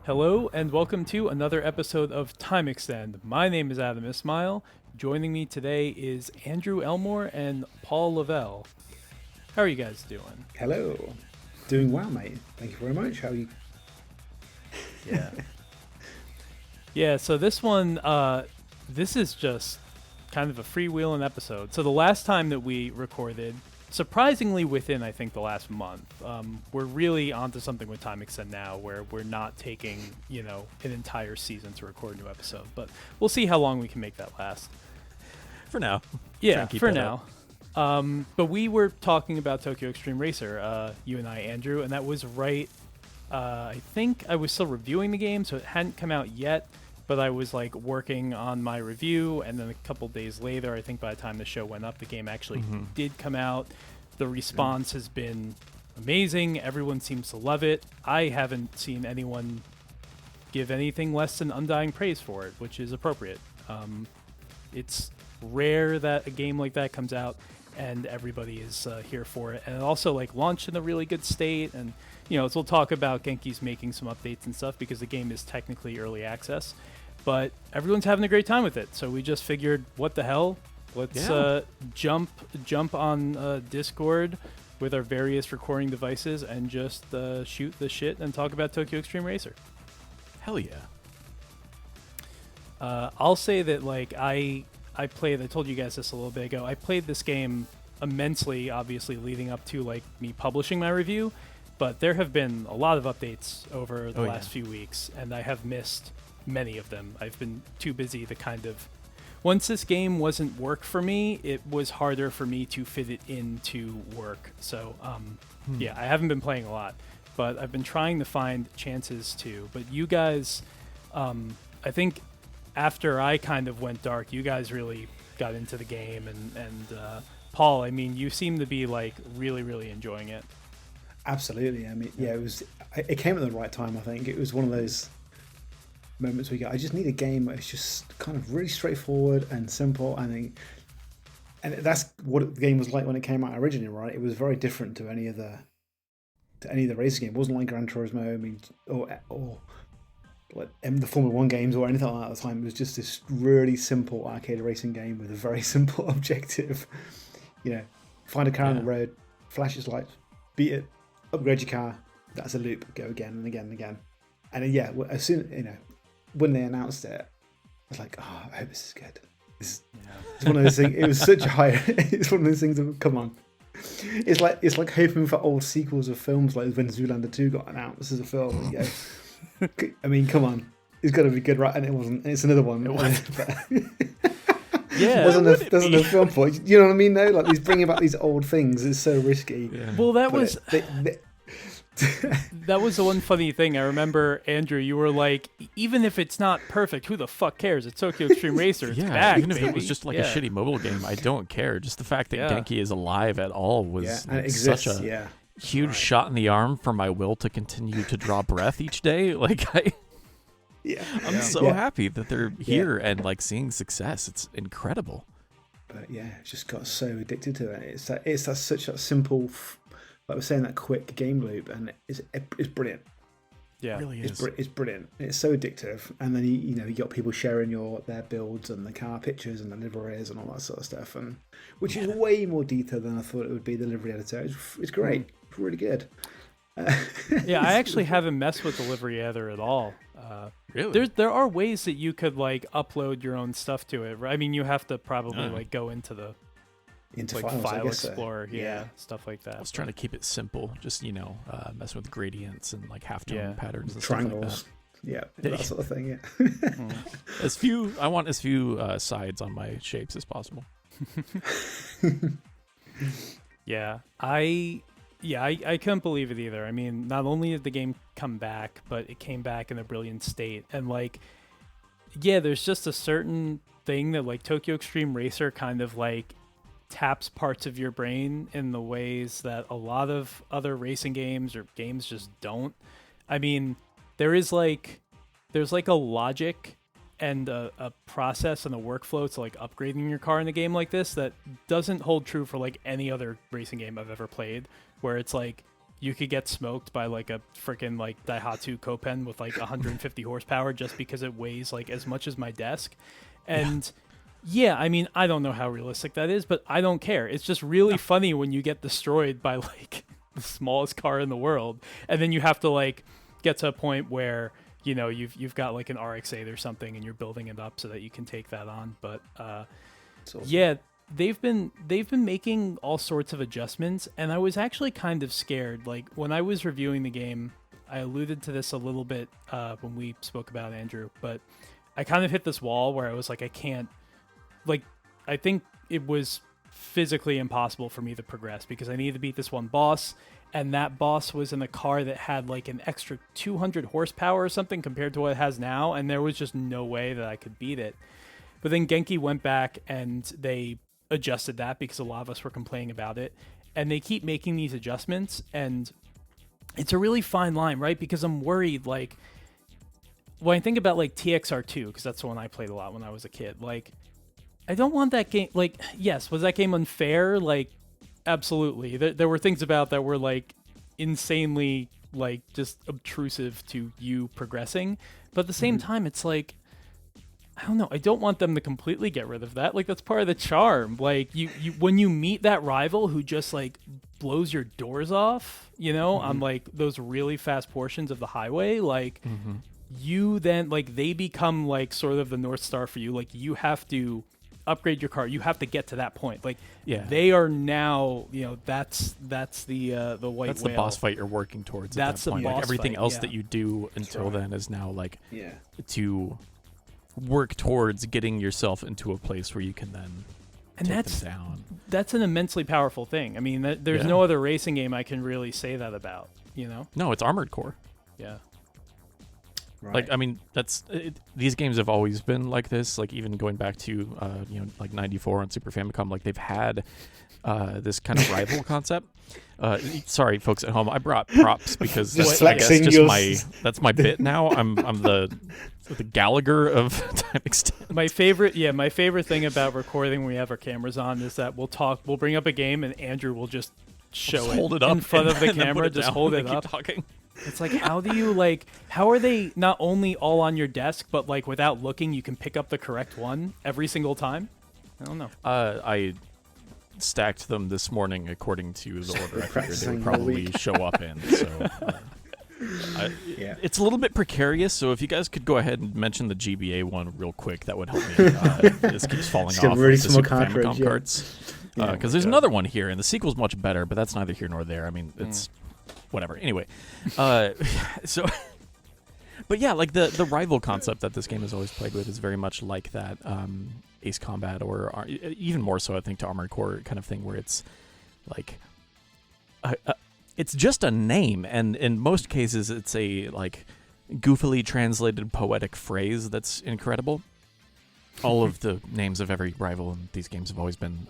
Hello and welcome to another episode of Time Extend. My name is Adam Ismail. Joining me today is Andrew Elmore and Paul Lavelle. How are you guys doing? Hello. Doing well, mate. Thank you very much. How are you? Yeah. Yeah, so this one, this is just kind of a freewheeling episode. So the last time that we recorded, surprisingly within, I think, the last month, we're really onto something with Time Extend now where we're not taking, an entire season to record a new episode. But we'll see how long we can make that last. For now. Yeah, for now. But we were talking about Tokyo Xtreme Racer, you and I, Andrew, and that was right. I think I was still reviewing the game, so it hadn't come out yet, but I was like working on my review, and then a couple days later, I think by the time the show went up, the game actually did come out. The response has been amazing. Everyone seems to love it. I haven't seen anyone give anything less than undying praise for it, which is appropriate. It's rare that a game like that comes out and everybody is here for it, and it also like launched in a really good state, and so we'll talk about Genki's making some updates and stuff because the game is technically early access, but everyone's having a great time with it. So we just figured, what the hell, let's jump on Discord with our various recording devices and just shoot the shit and talk about Tokyo Xtreme Racer. Hell yeah. I'll say that like I told you guys this a little bit ago, I played this game immensely, obviously, leading up to like me publishing my review, but there have been a lot of updates over the last few weeks, and I have missed many of them. I've been too busy to kind of... Once this game wasn't work for me, it was harder for me to fit it into work. So, yeah, I haven't been playing a lot, but I've been trying to find chances to. But you guys, I think... After I kind of went dark, you guys really got into the game, and Paul, I mean, you seem to be like really, really enjoying it. Absolutely. I mean, yeah, it came at the right time. I think it was one of those moments where I just need a game that's just kind of really straightforward and simple. And that's what the game was like when it came out originally, right? It was very different to any of the racing game. It wasn't like Gran Turismo, I mean, or like the Formula 1 games or anything like that at the time. It was just this really simple arcade racing game with a very simple objective. Find a car on the road, flash its lights, beat it, upgrade your car. That's a loop. Go again and again and again. And then, as soon when they announced it, I was like, oh, I hope this is good. It's one of those things. It was such a high. It's one of those things that, come on. It's like hoping for old sequels of films, like when Zoolander 2 got announced as a film. You go, I mean, come on, it's got to be good, right? And it wasn't. It's another one. It wasn't. Yeah, there's no film for it. You know what I mean? Though, like he's bringing back these old things is so risky. Yeah. Well, that was that was the one funny thing. I remember, Andrew, you were like, even if it's not perfect, who the fuck cares? It's Tokyo Xtreme Racer. It's back, even if it was just like a shitty mobile game, I don't care. Just the fact that Genki is alive at all was such a huge shot in the arm for my will to continue to draw breath each day. Like I'm so happy that they're here and like seeing success. It's incredible. But it's just got so addicted to it. It's such a simple, like we're saying, that quick game loop, and it's brilliant. Yeah, it really is. It's brilliant. It's so addictive, and then you got people sharing their builds and the car pictures and the liveries and all that sort of stuff, and which is way more detailed than I thought it would be. The livery editor, it's great. It's really good. Yeah, I actually haven't messed with the livery editor at all. Really? There are ways that you could like upload your own stuff to it. Right? I mean, you have to probably like go into the files, file explorer, stuff like that. I was trying to keep it simple, just messing with gradients and like halftone patterns and triangles. Stuff like that sort of thing. Yeah. I want as few sides on my shapes as possible. I couldn't believe it either. I mean, not only did the game come back, but it came back in a brilliant state. And like, there's just a certain thing that like Tokyo Xtreme Racer kind of like taps parts of your brain in the ways that a lot of other racing games or games just don't. I mean, there's like a logic and a process and a workflow to like upgrading your car in a game like this that doesn't hold true for like any other racing game I've ever played, where it's like you could get smoked by like a freaking like Daihatsu Copen with like 150 horsepower just because it weighs like as much as my desk. And yeah, I mean, I don't know how realistic that is, but I don't care. It's just really funny when you get destroyed by like the smallest car in the world, and then you have to like get to a point where, you know, you've got like an RX-8 or something and you're building it up so that you can take that on. But awesome. Yeah, they've been making all sorts of adjustments, and I was actually kind of scared. Like when I was reviewing the game, I alluded to this a little bit when we spoke about Andrew, but I kind of hit this wall where I was like, I can't, like, I think it was physically impossible for me to progress because I needed to beat this one boss, and that boss was in a car that had like an extra 200 horsepower or something compared to what it has now, and there was just no way that I could beat it. But then Genki went back and they adjusted that because a lot of us were complaining about it, and they keep making these adjustments, and it's a really fine line, right? Because I'm worried, like, when I think about like TXR2, because that's the one I played a lot when I was a kid, like, I don't want that game, like, yes, was that game unfair? Like, absolutely. There were things about that were like insanely like just obtrusive to you progressing, but at the same time, it's like, I don't know, I don't want them to completely get rid of that. Like, that's part of the charm. Like, you when you meet that rival who just like blows your doors off, you know, on like those really fast portions of the highway, like you then, like, they become like sort of the North Star for you. Like, you have to upgrade your car, you have to get to that point. Like, they are now, you know, that's the white that's whale. the boss fight you're working towards. That's at that point. Like, everything else that you do until then is now like to work towards getting yourself into a place where you can then take them down. That's an immensely powerful thing. I mean, there's no other racing game I can really say that about, you know? No, it's Armored Core. Yeah. Right. Like, I mean, these games have always been like this. Like, even going back to you know, like 94 on Super Famicom, like they've had this kind of rival concept. Sorry, folks at home, I brought props because just that's my bit now. I'm the Gallagher of time extent. My favorite thing about recording when we have our cameras on is that we'll bring up a game and Andrew will just hold it up in front of the camera, just hold it up. Talking. It's like, how are they not only all on your desk, but like without looking, you can pick up the correct one every single time? I don't know. I stacked them this morning according to the order I figured they would probably show up in. So it's a little bit precarious. So if you guys could go ahead and mention the GBA one real quick, that would help me. This keeps falling off really the small Super Famicom carts. Because there's another one here, and the sequel's much better, but that's neither here nor there. I mean, it's whatever. Anyway, so, but yeah, like the rival concept that this game has always played with is very much like that Ace Combat, or even more so, I think, to Armored Core kind of thing, where it's like, it's just a name, and in most cases, it's a like goofily translated poetic phrase that's incredible. All of the names of every rival in these games have always been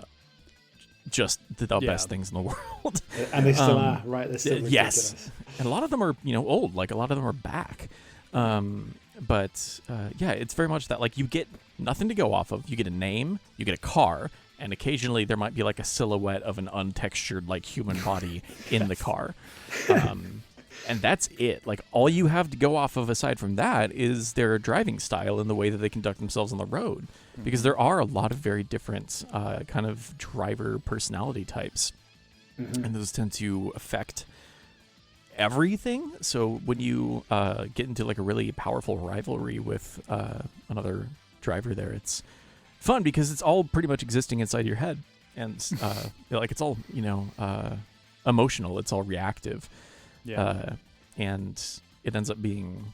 just the best things in the world. And they still are, right? They're still ridiculous. Yes. And a lot of them are, you know, old. Like, a lot of them are back. But it's very much that, like, you get nothing to go off of. You get a name, you get a car, and occasionally there might be, like, a silhouette of an untextured, like, human body in the car. And that's it. Like, all you have to go off of aside from that is their driving style and the way that they conduct themselves on the road. Because there are a lot of very different kind of driver personality types. And those tend to affect everything. So when you get into like a really powerful rivalry with another driver there, it's fun because it's all pretty much existing inside your head. And like, it's all, you know, emotional. It's all reactive. And it ends up being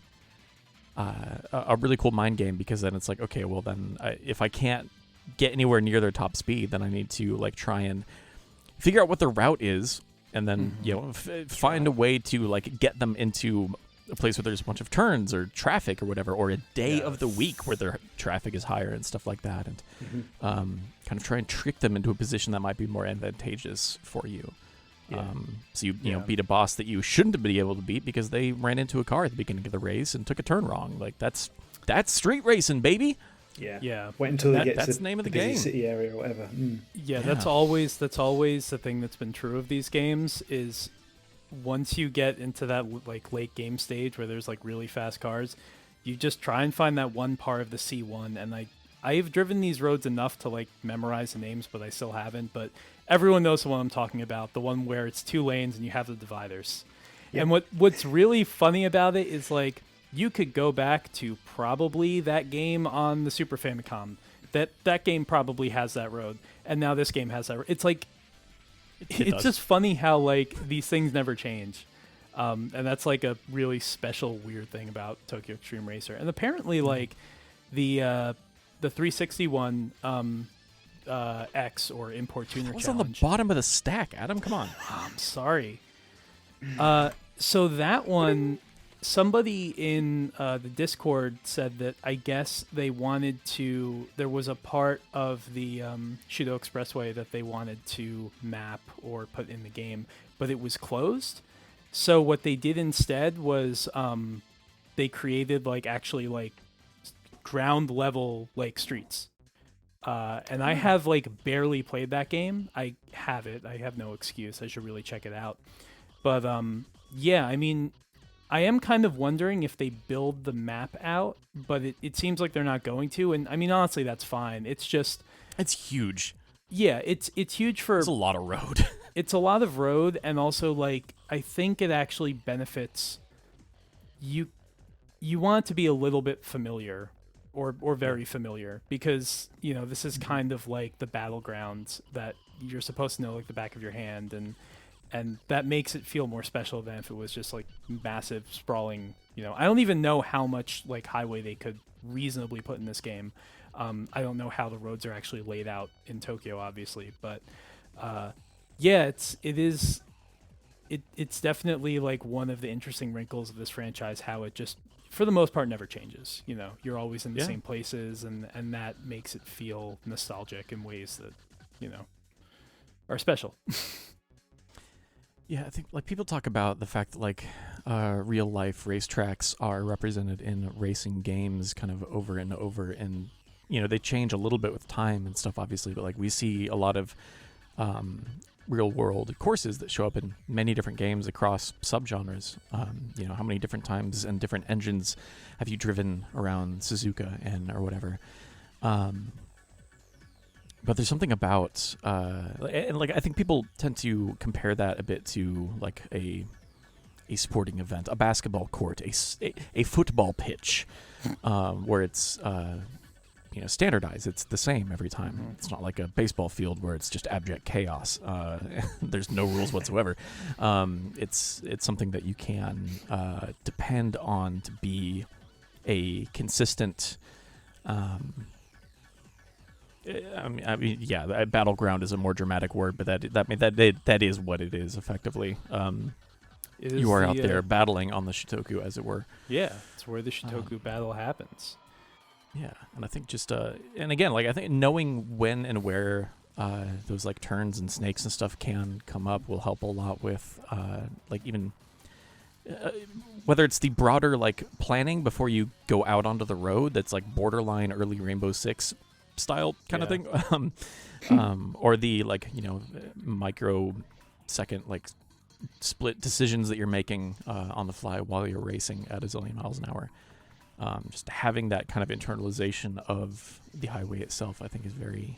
a really cool mind game, because then it's like, okay, well then if I can't get anywhere near their top speed, then I need to like try and figure out what their route is, and then you know, find a way to like get them into a place where there's a bunch of turns or traffic or whatever, or a day of the week where their traffic is higher and stuff like that, and kind of try and trick them into a position that might be more advantageous for you. So you know, beat a boss that you shouldn't be able to beat because they ran into a car at the beginning of the race and took a turn wrong. Like, that's street racing, baby. Wait until they get to the name of the busy game. City area or whatever. That's always the thing that's been true of these games is once you get into that like late game stage where there's like really fast cars, you just try and find that one part of the C1. And I've driven these roads enough to like memorize the names, but I still haven't. But everyone knows the one I'm talking about, the one where it's 2 lanes and you have the dividers. Yep. And what's really funny about it is like you could go back to probably that game on the Super Famicom. That game probably has that road, and now this game has that road. It's like it's just funny how like these things never change. And that's like a really special weird thing about Tokyo Xtreme Racer. And apparently like the 361 X or Import Tuner What's Challenge. on the bottom of the stack, Adam? Come on. I'm sorry. So that one, somebody in the Discord said that I guess they wanted to, there was a part of the Shudo Expressway that they wanted to map or put in the game, but it was closed. So what they did instead was they created like actually like ground level like streets. And I have like barely played that game. I have it. I have no excuse. I should really check it out. But yeah, I mean, I am kind of wondering if they build the map out, but it seems like they're not going to. And I mean, honestly, that's fine. It's just... It's huge. Yeah, it's huge for... It's a lot of road. It's a lot of road, and also, like, I think it actually benefits... You want it to be a little bit familiar, or very familiar, because, you know, this is kind of like the battlegrounds that you're supposed to know like the back of your hand, and that makes it feel more special than if it was just like massive sprawling, you know. I don't even know how much like highway they could reasonably put in this game. I don't know how the roads are actually laid out in Tokyo, obviously, but yeah, it's definitely like one of the interesting wrinkles of this franchise, how it just for the most part never changes. You know, you're always in the same places, and that makes it feel nostalgic in ways that, you know, are special. Yeah, I think like people talk about the fact that like real life racetracks are represented in racing games kind of over and over, and you know they change a little bit with time and stuff, obviously, but like we see a lot of real world courses that show up in many different games across subgenres. You know, how many different times and different engines have you driven around Suzuka and or whatever? But there's something about, and like I think people tend to compare that a bit to like a sporting event, a basketball court, a football pitch, where it's you know standardized. It's the same every time. Mm-hmm. It's not like a baseball field where it's just abject chaos. There's no rules whatsoever. It's something that you can depend on to be a consistent. I mean, yeah, battleground is a more dramatic word, but that is what it is effectively. You are out there battling on the Shitoku, as it were. Yeah, it's where the Shitoku battle happens. Yeah, and I think just and again, like I think knowing when and where those like turns and snakes and stuff can come up will help a lot with like even whether it's the broader like planning before you go out onto the road that's like borderline early Rainbow Six style kind of thing, or the like you know microsecond like split decisions that you're making on the fly while you're racing at a zillion miles an hour. Just having that kind of internalization of the highway itself, I think, is very,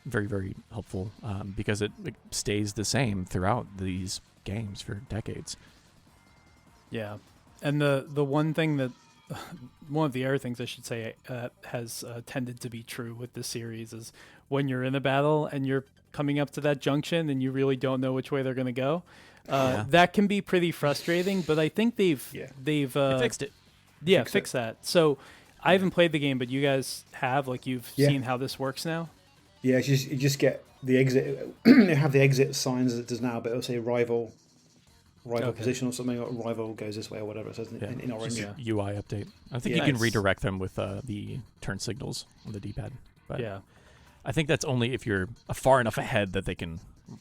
very, very helpful because it stays the same throughout these games for decades. Yeah, and the one thing that one of the other things I should say has tended to be true with this series is when you're in a battle and you're coming up to that junction and you really don't know which way they're going to go. That can be pretty frustrating, but I think they've fixed it. Yeah, fixed that. So I haven't played the game, but you guys have, like, you've seen how this works now? Yeah, you just get the exit. They have the exit signs as it does now, but it'll say rival position or something, or rival goes this way or whatever it says in orange. UI update. I think you can redirect them with the turn signals on the D-pad. But yeah. I think that's only if you're far enough ahead that they can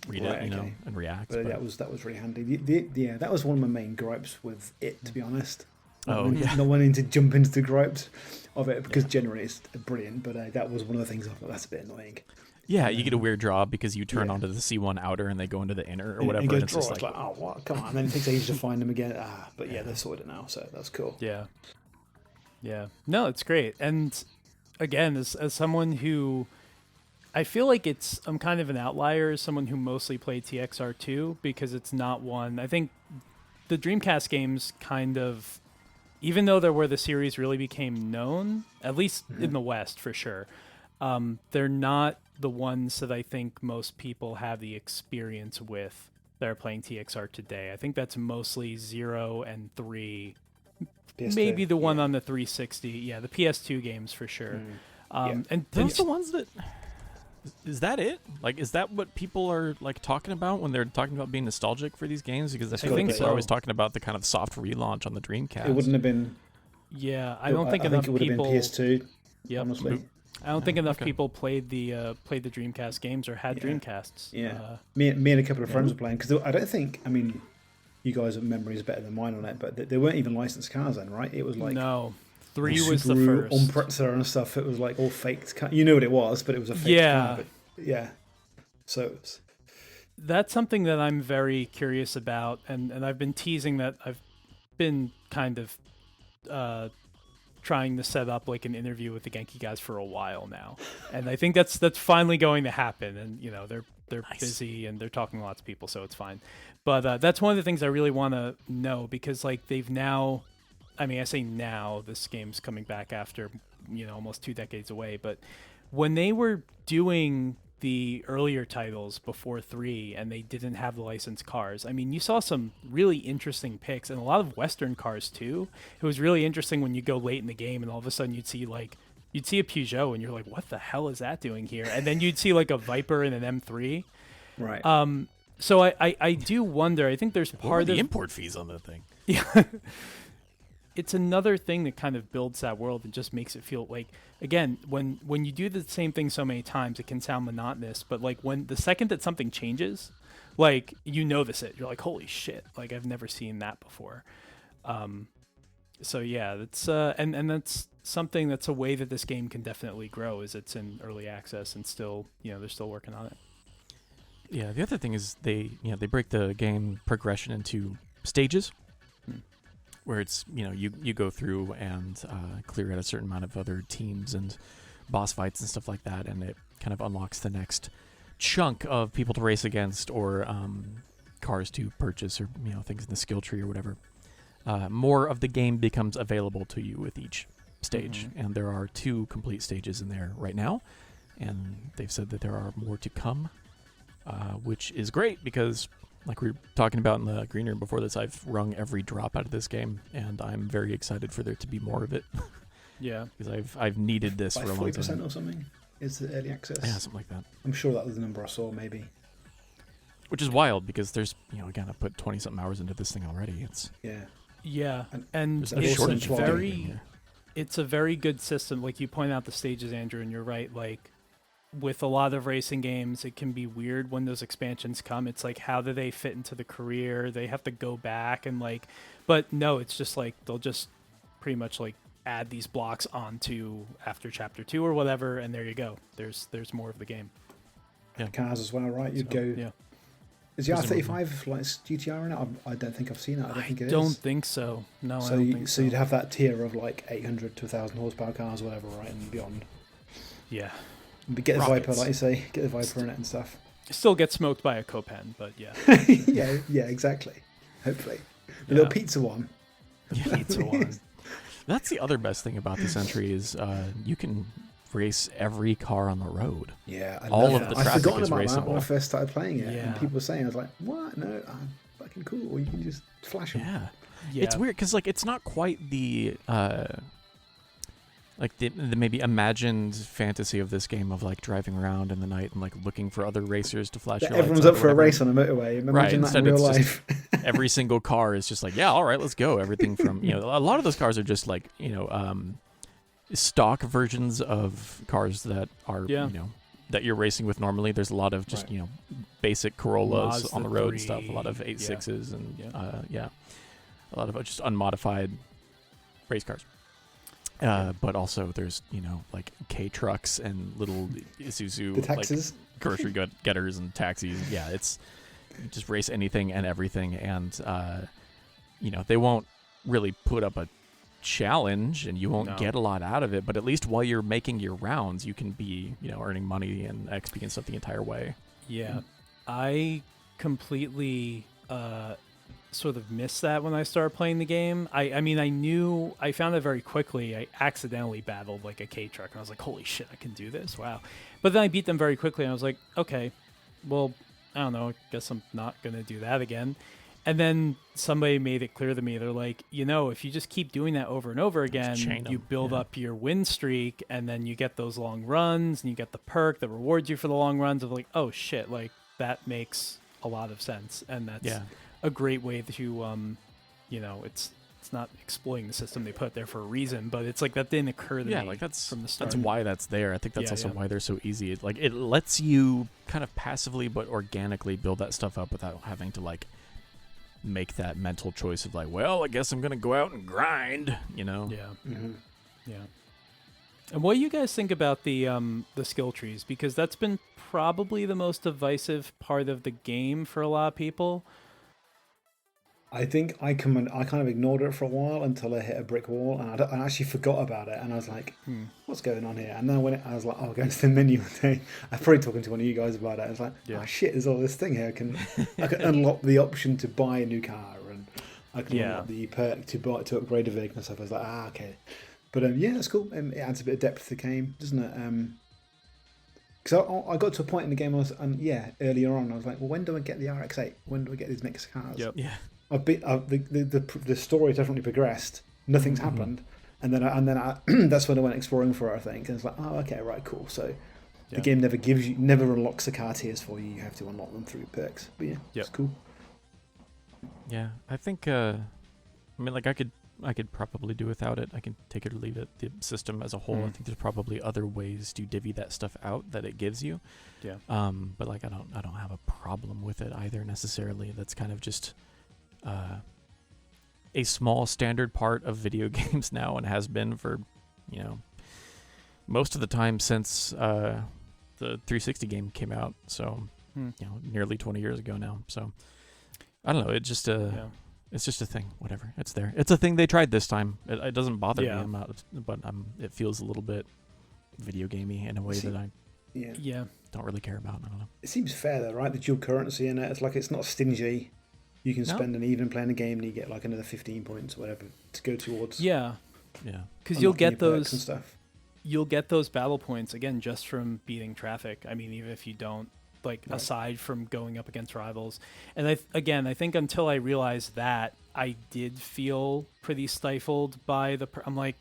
read it, you know, and react. But that was really handy. That was one of my main gripes with it, to be honest. Not wanting to jump into the gripes of it because generally it's brilliant, but that was one of the things I thought that's a bit annoying. Yeah, you get a weird draw because you turn onto the C1 outer and they go into the inner or whatever. And it's just like, oh, what? Come on. And then it takes ages to find them again. But yeah, they've sorted it now, so that's cool. Yeah. Yeah. No, it's great. And again, as someone who, I feel like I'm kind of an outlier as someone who mostly played TXR2 because it's not one. I think the Dreamcast games kind of, even though they're where the series really became known, at least in the West for sure, they're not the ones that I think most people have the experience with that are playing TXR today. I think that's mostly 0 and 3, PS2, maybe the one on the 360. Yeah, the PS2 games for sure. And those the ones that... Is that it? Like, is that what people are like talking about when they're talking about being nostalgic for these games? Because I think they're always talking about the kind of soft relaunch on the Dreamcast. It wouldn't have been. Yeah, I don't think enough it would people. Have been PS2. Yep. Honestly, I don't think enough people played the Dreamcast games or had Dreamcasts. Yeah, me and a couple of friends were playing because I don't think. I mean, you guys' memory is better than mine on it, but they weren't even licensed cars then, right? It was like no. 3 was the first. On Pretzer and stuff. It was like all faked. You know what it was, but it was a fake car. Yeah. So that's something that I'm very curious about, and I've been teasing that. I've been kind of trying to set up like an interview with the Genki guys for a while now, and I think that's finally going to happen. And you know they're nice. Busy and they're talking to lots of people, so it's fine. But that's one of the things I really want to know because like they've now. I mean, I say now, this game's coming back after, almost 2 decades away. But when they were doing the earlier titles before 3 and they didn't have the licensed cars, I mean, you saw some really interesting picks and a lot of Western cars too. It was really interesting when you go late in the game and all of a sudden you'd see a Peugeot and you're like, what the hell is that doing here? And then you'd see like a Viper and an M3. Right. So I do wonder, I think there's part of the import fees on that thing. Yeah. It's another thing that kind of builds that world and just makes it feel like, again, when you do the same thing so many times, it can sound monotonous, but like when the second that something changes, like you notice it, you're like, holy shit, like I've never seen that before. So yeah, that's and that's something that's a way that this game can definitely grow is it's in early access and still, they're still working on it. Yeah, the other thing is they break the game progression into stages. Where it's, you go through and clear out a certain amount of other teams and boss fights and stuff like that, and it kind of unlocks the next chunk of people to race against or cars to purchase or, things in the skill tree or whatever. More of the game becomes available to you with each stage, and there are 2 complete stages in there right now, and they've said that there are more to come, which is great because... Like we were talking about in the green room before this, I've wrung every drop out of this game, and I'm very excited for there to be more of it. Yeah, because I've needed this for a long time. 40% or something is the early access. Yeah, something like that. I'm sure that was the number I saw, maybe. Which is wild because there's, again, I put 20-something hours into this thing already. It's and it's a very good system. Like you point out the stages, Andrew, and you're right. Like. With a lot of racing games, it can be weird when those expansions come. It's like, how do they fit into the career? They have to go back and like, but no, it's just like, they'll just pretty much like add these blocks onto after chapter 2 or whatever. And there you go. There's more of the game. Yeah. Cars as well, right? You'd go. Yeah. Is the R35 like GTR in it? I don't think I've seen it. I don't think so. No, so I don't think so. So you'd have that tier of like 800 to 1,000 horsepower cars or whatever, right? And beyond. Yeah. Get the Rockets. Viper, like you say, get the Viper in it and stuff. Still get smoked by a Copen, but yeah. yeah, exactly. Hopefully. The little pizza one. Pizza one. That's the other best thing about this entry is you can race every car on the road. Yeah, all of the traffic I forgot is about raceable. That when I first started playing it, and people were saying, I was like, "What? No, fucking cool." Or you can just flash them. Yeah. It's weird because like it's not quite the like the maybe imagined fantasy of this game of like driving around in the night and like looking for other racers to flash. Everyone's up for a race on a motorway. Imagine that in real life. Every single car is just like, yeah, all right, let's go. Everything from a lot of those cars are just like stock versions of cars that are that you're racing with normally. There's a lot of just basic Corollas Mazda on the road 3, and stuff. A lot of 8.6s and a lot of just unmodified race cars. But also there's, like K trucks and little Isuzu the taxis, like grocery getters and taxis. Yeah, it's just race anything and everything. And, they won't really put up a challenge and you won't get a lot out of it. But at least while you're making your rounds, you can be, earning money and XP and stuff the entire way. Yeah. I completely sort of missed that when I started playing the game. I mean, I found it very quickly. I accidentally battled like a K truck and I was like, holy shit, I can do this. Wow. But then I beat them very quickly and I was like, okay, well, I don't know. I guess I'm not going to do that again. And then somebody made it clear to me. They're like, if you just keep doing that over and over again, you build up your win streak and then you get those long runs and you get the perk that rewards you for the long runs of like, oh shit, like that makes a lot of sense. And that's a great way to, it's not exploiting the system they put there for a reason, but it's like that didn't occur to me like that's from the start. That's why that's there. I think that's also why they're so easy. It lets you kind of passively but organically build that stuff up without having to like make that mental choice of like, well, I guess I'm gonna go out and grind, Yeah. And what do you guys think about the skill trees? Because that's been probably the most divisive part of the game for a lot of people. I think I kind of ignored it for a while until I hit a brick wall, and I actually forgot about it, and I was like, what's going on here? And then when I was like, going to the menu one day, I was probably talking to one of you guys about it, I was like, oh shit, there's all this thing here. I can unlock the option to buy a new car, and I can unlock the perk to upgrade a vehicle and stuff. I was like, okay. But it's cool. It adds a bit of depth to the game, doesn't it? Because I got to a point in the game, earlier on, I was like, well, when do I get the RX-8? When do I get these next cars? Yep. Yeah. The story definitely progressed. Nothing's happened, and then that's when I went exploring for it, I think, and it's like, oh, okay, right, cool. So the game never unlocks the car tiers for you. You have to unlock them through perks. But it's cool. Yeah, I think. I could probably do without it. I can take it or leave it. The system as a whole, I think there's probably other ways to divvy that stuff out that it gives you. Yeah. But like I don't have a problem with it either necessarily. That's kind of just a small standard part of video games now, and has been for most of the time since the 360 game came out. So nearly 20 years ago now. So I don't know. It just it's just a thing. Whatever. It's there. It's a thing they tried this time. It doesn't bother me. But it feels a little bit video gamey in a way that I don't really care about. I don't know. It seems fair though, right? The dual currency in it. It's like it's not stingy. You can spend an evening playing a game and you get like another 15 points or whatever to go towards. Yeah. Because you'll get those and stuff. You'll get those battle points again just from beating traffic. I mean, even if you don't, aside from going up against rivals. And I think until I realized that, I did feel pretty stifled by I'm like,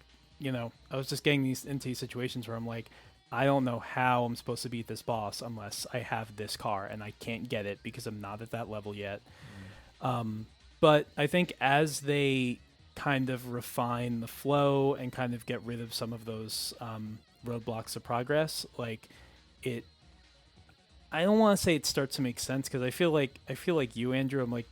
I was just getting into these situations where I'm like, I don't know how I'm supposed to beat this boss unless I have this car, and I can't get it because I'm not at that level yet. But I think as they kind of refine the flow and kind of get rid of some of those roadblocks of progress, I don't want to say it starts to make sense, because I feel like you, Andrew, I'm like,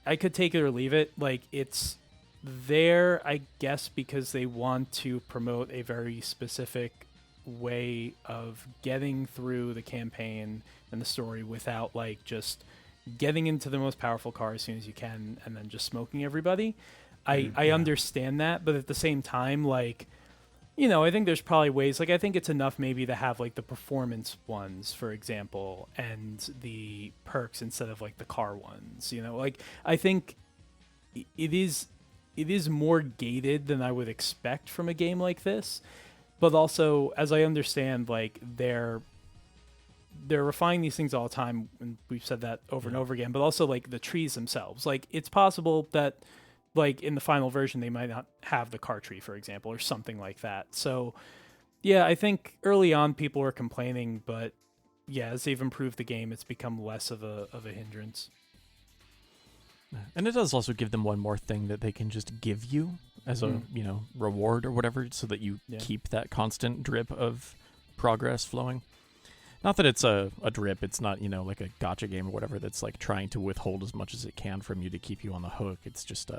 I could take it or leave it. Like, it's there, I guess, because they want to promote a very specific way of getting through the campaign and the story without just getting into the most powerful car as soon as you can and then just smoking everybody. I understand that, but at the same time, I think there's probably ways, I think it's enough maybe to have the performance ones, for example, and the perks instead of the car ones, I think it is more gated than I would expect from a game like this. But also, as I understand, they're refining these things all the time, and we've said that over and over again, but also the trees themselves. It's possible that in the final version they might not have the car tree, for example, or something like that. So I think early on people were complaining, but as they've improved the game, it's become less of a hindrance. And it does also give them one more thing that they can just give you as a reward or whatever, so that you keep that constant drip of progress flowing. Not that it's a drip, it's not, like a gacha game or whatever that's trying to withhold as much as it can from you to keep you on the hook. It's just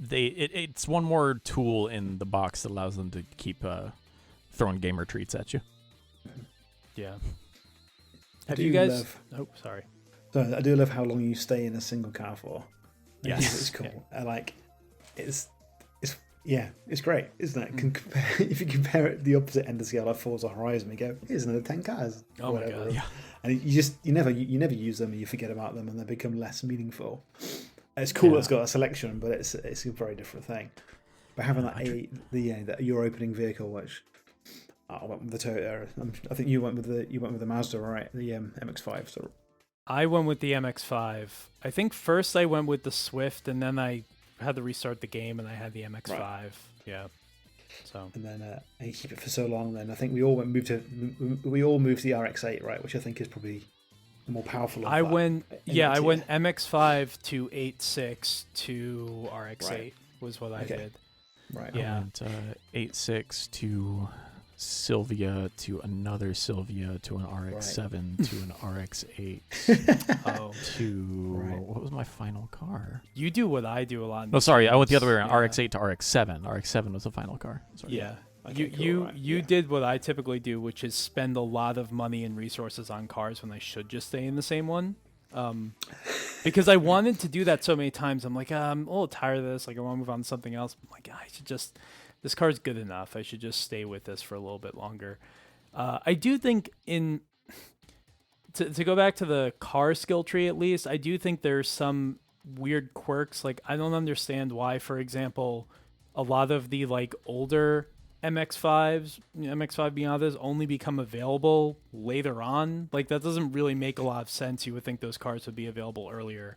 it's one more tool in the box that allows them to keep throwing gamer treats at you. Yeah. Have you guys? Oh, sorry. So I do love how long you stay in a single car for. Yes, it's cool. It's great, isn't it? If you compare it the opposite end of the scale, like Forza Horizon, we go, here's another 10 cars. Oh my god! Yeah. And you never use them, and you forget about them, and they become less meaningful. It's cool. Yeah. It's got a selection, but it's a very different thing. But having your opening vehicle, which I went with the Toyota. I think you went with the Mazda, right? The MX-5. So I went with the MX-5. I think first I went with the Swift, and then I had to restart the game, and I had the MX-5. Right. Yeah. So. And then and you keep it for so long. Then I think we all moved to the RX-8, right? Which I think is probably the more powerful. I went MX-5 to 8.6 to RX-8 was what I did. Right. Yeah. I went 8.6 to Sylvia to another Sylvia to an RX-7 to an RX-8 what was my final car? You do what I do a lot. No, sorry, I went the other way around. RX-8 to RX-7. RX-7 was the final car. Sorry. Yeah. You did what I typically do, which is spend a lot of money and resources on cars when I should just stay in the same one. Because I wanted to do that so many times. I'm like, I'm a little tired of this. Like, I want to move on to something else. I'm like, I should just. This car's good enough. I should just stay with this for a little bit longer. I do think to go back to the car skill tree, at least, I do think there's some weird quirks. Like, I don't understand why, for example, a lot of the like older MX-5 Miatas only become available later on. Like, that doesn't really make a lot of sense. You would think those cars would be available earlier.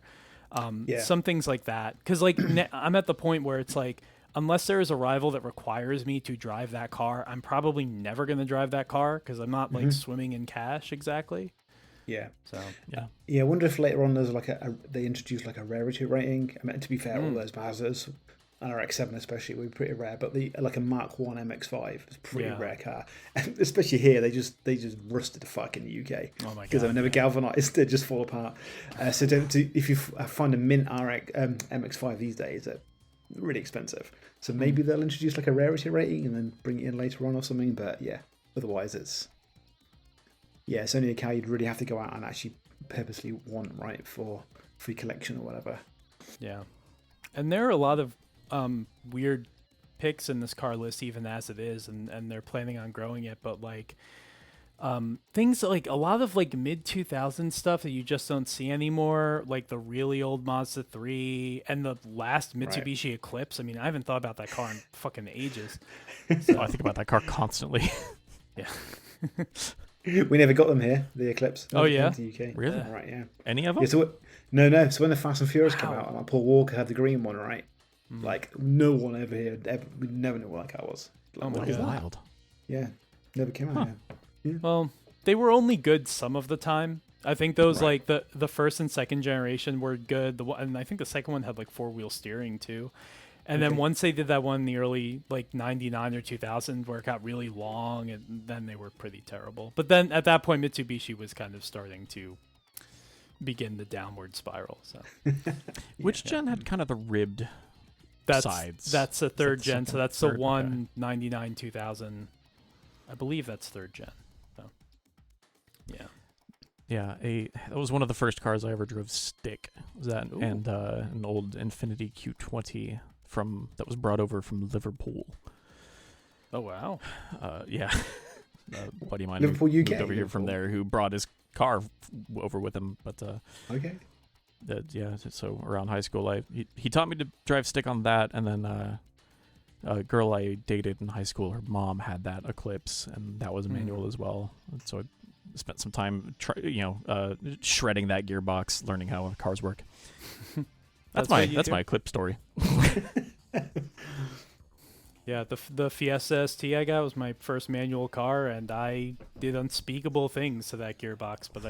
Some things like that. Because like I'm at the point where it's like, unless there is a rival that requires me to drive that car, I'm probably never going to drive that car because I'm not like swimming in cash exactly. Yeah. So I wonder if later on there's like they introduce like a rarity rating. I mean, to be fair, all those Mazdas and RX-7 especially were pretty rare, but like a Mark 1 MX-5 is a pretty rare car, and especially here they just rusted the fuck in the UK. Oh my god! Because they were never galvanized, they just fall apart. So if you find a mint RX MX-5 these days, they're really expensive. So maybe they'll introduce like a rarity rating and then bring it in later on or something. But yeah, otherwise it's only a car you'd really have to go out and actually purposely want, right, for free collection or whatever. Yeah, and there are a lot of weird picks in this car list even as it is, and they're planning on growing it. But like things like a lot of like mid 2000s stuff that you just don't see anymore, like the really old Mazda 3 and the last Mitsubishi Eclipse. I mean, I haven't thought about that car in fucking ages. So I think about that car constantly. Yeah. We never got them here, the Eclipse. Oh yeah, the UK. Really? Right, yeah. Any of them? Yeah, no. So when the Fast and Furious came out, like Paul Walker had the green one, right? Like no one over here, we never knew what that car was. Like, oh my god, wild. Yeah, never came out. Yeah. Well, they were only good some of the time. I think those like the first and second generation were good. And I think the second one had like 4-wheel steering too. And then once they did that one in the early like 99 or 2000 where it got really long, and then they were pretty terrible. But then at that point Mitsubishi was kind of starting to begin the downward spiral. So which gen had kind of the ribbed sides? That's a third gen. So that's the one 99 2000. I believe that's third gen. Yeah, that was one of the first cars I ever drove stick. Was that and an old Infiniti Q20 that was brought over from Liverpool. Oh wow! Yeah, a buddy of mine Liverpool, who UK, moved over here from there who brought his car over with him. But okay. So around high school, he taught me to drive stick on that, and then a girl I dated in high school, her mom had that Eclipse, and that was a manual as well. And so I spent some time, shredding that gearbox, learning how cars work. That's my Eclipse story. Yeah, the Fiesta ST I got was my first manual car, and I did unspeakable things to that gearbox. But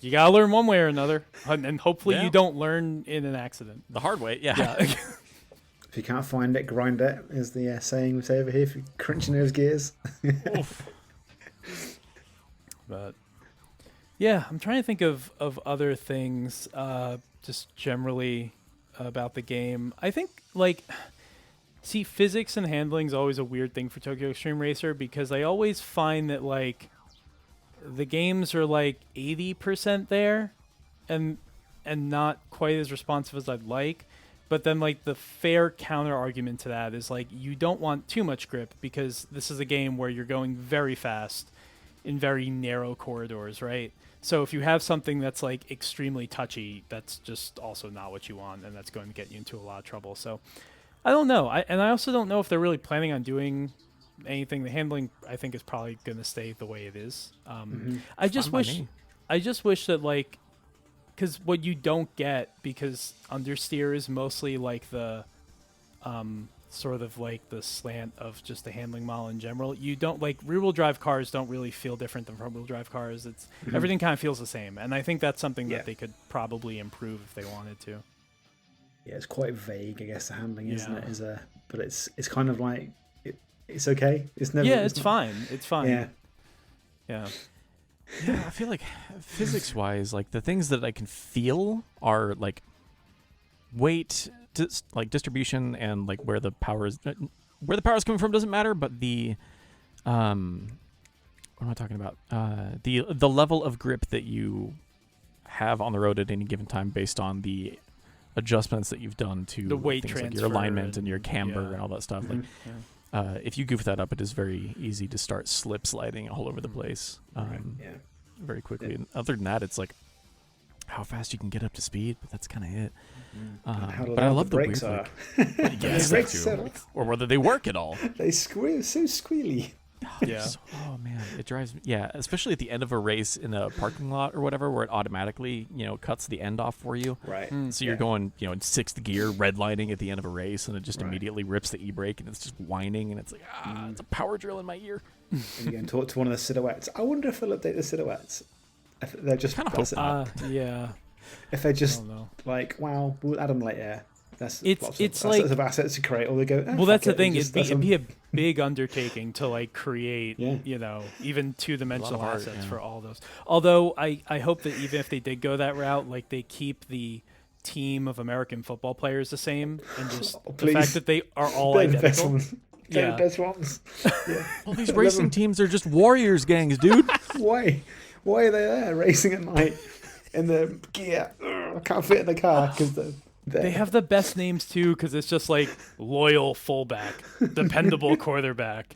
you gotta learn one way or another, and hopefully you don't learn in an accident. The hard way, yeah. If you can't find it, grind it, is the saying we say over here. If you're crunching those gears. But yeah, I'm trying to think of other things, just generally about the game. I think like, see, physics and handling is always a weird thing for Tokyo Xtreme Racer because I always find that like the games are like 80% there, and not quite as responsive as I'd like. But then like the fair counter argument to that is like you don't want too much grip because this is a game where you're going very fast in very narrow corridors, right? So if you have something that's like extremely touchy, that's just also not what you want, and that's going to get you into a lot of trouble. So I don't know. I also don't know if they're really planning on doing anything. The handling, I think, is probably going to stay the way it is. I just wish that like, because what you don't get, because understeer is mostly like the sort of like the slant of just the handling model in general. You don't like rear-wheel drive cars don't really feel different than front-wheel drive cars. It's everything kind of feels the same, and I think that's something that they could probably improve if they wanted to. Yeah, it's quite vague, I guess, the handling, isn't it? But it's kind of like it's okay. It's never. Yeah, it's fine. It's fine. Yeah. Yeah. Yeah, I feel like physics-wise, like the things that I can feel are like weight, like distribution, and like where the power is coming from doesn't matter. But the what am I talking about? The level of grip that you have on the road at any given time based on the adjustments that you've done to the weight things transfer, like your alignment and your camber and all that stuff. Mm-hmm. Like, if you goof that up, it is very easy to start slip sliding all over the place. Very quickly. And other than that, it's like how fast you can get up to speed, but that's kind of it. But I love the brakes weird, are. yes, The brakes that too. Or whether they work at all. They squeal so squealy. Yeah. Oh man, it drives me. Yeah, especially at the end of a race in a parking lot or whatever, where it automatically, cuts the end off for you. Right. So you're going, in sixth gear, redlining at the end of a race, and it just immediately rips the e-brake, and it's just whining, and it's like, it's a power drill in my ear. And you go and talk to one of the silhouettes. I wonder if they'll update the silhouettes. If they're just kind of hope yeah. If they're just like, wow, we'll add them later. That's like of assets to create, or they go. Well, that's the thing. It'd be a big undertaking to like create, Yeah. even two-dimensional assets for all those. Although I hope that even if they did go that route, like they keep the team of American football players the same, and just the fact that they are all identical. They're the best ones. Yeah. All these racing teams are just warriors gangs, dude. Why are they there racing at night in the gear? I can't fit in the car because they have the best names too, because it's just like loyal fullback, dependable quarterback,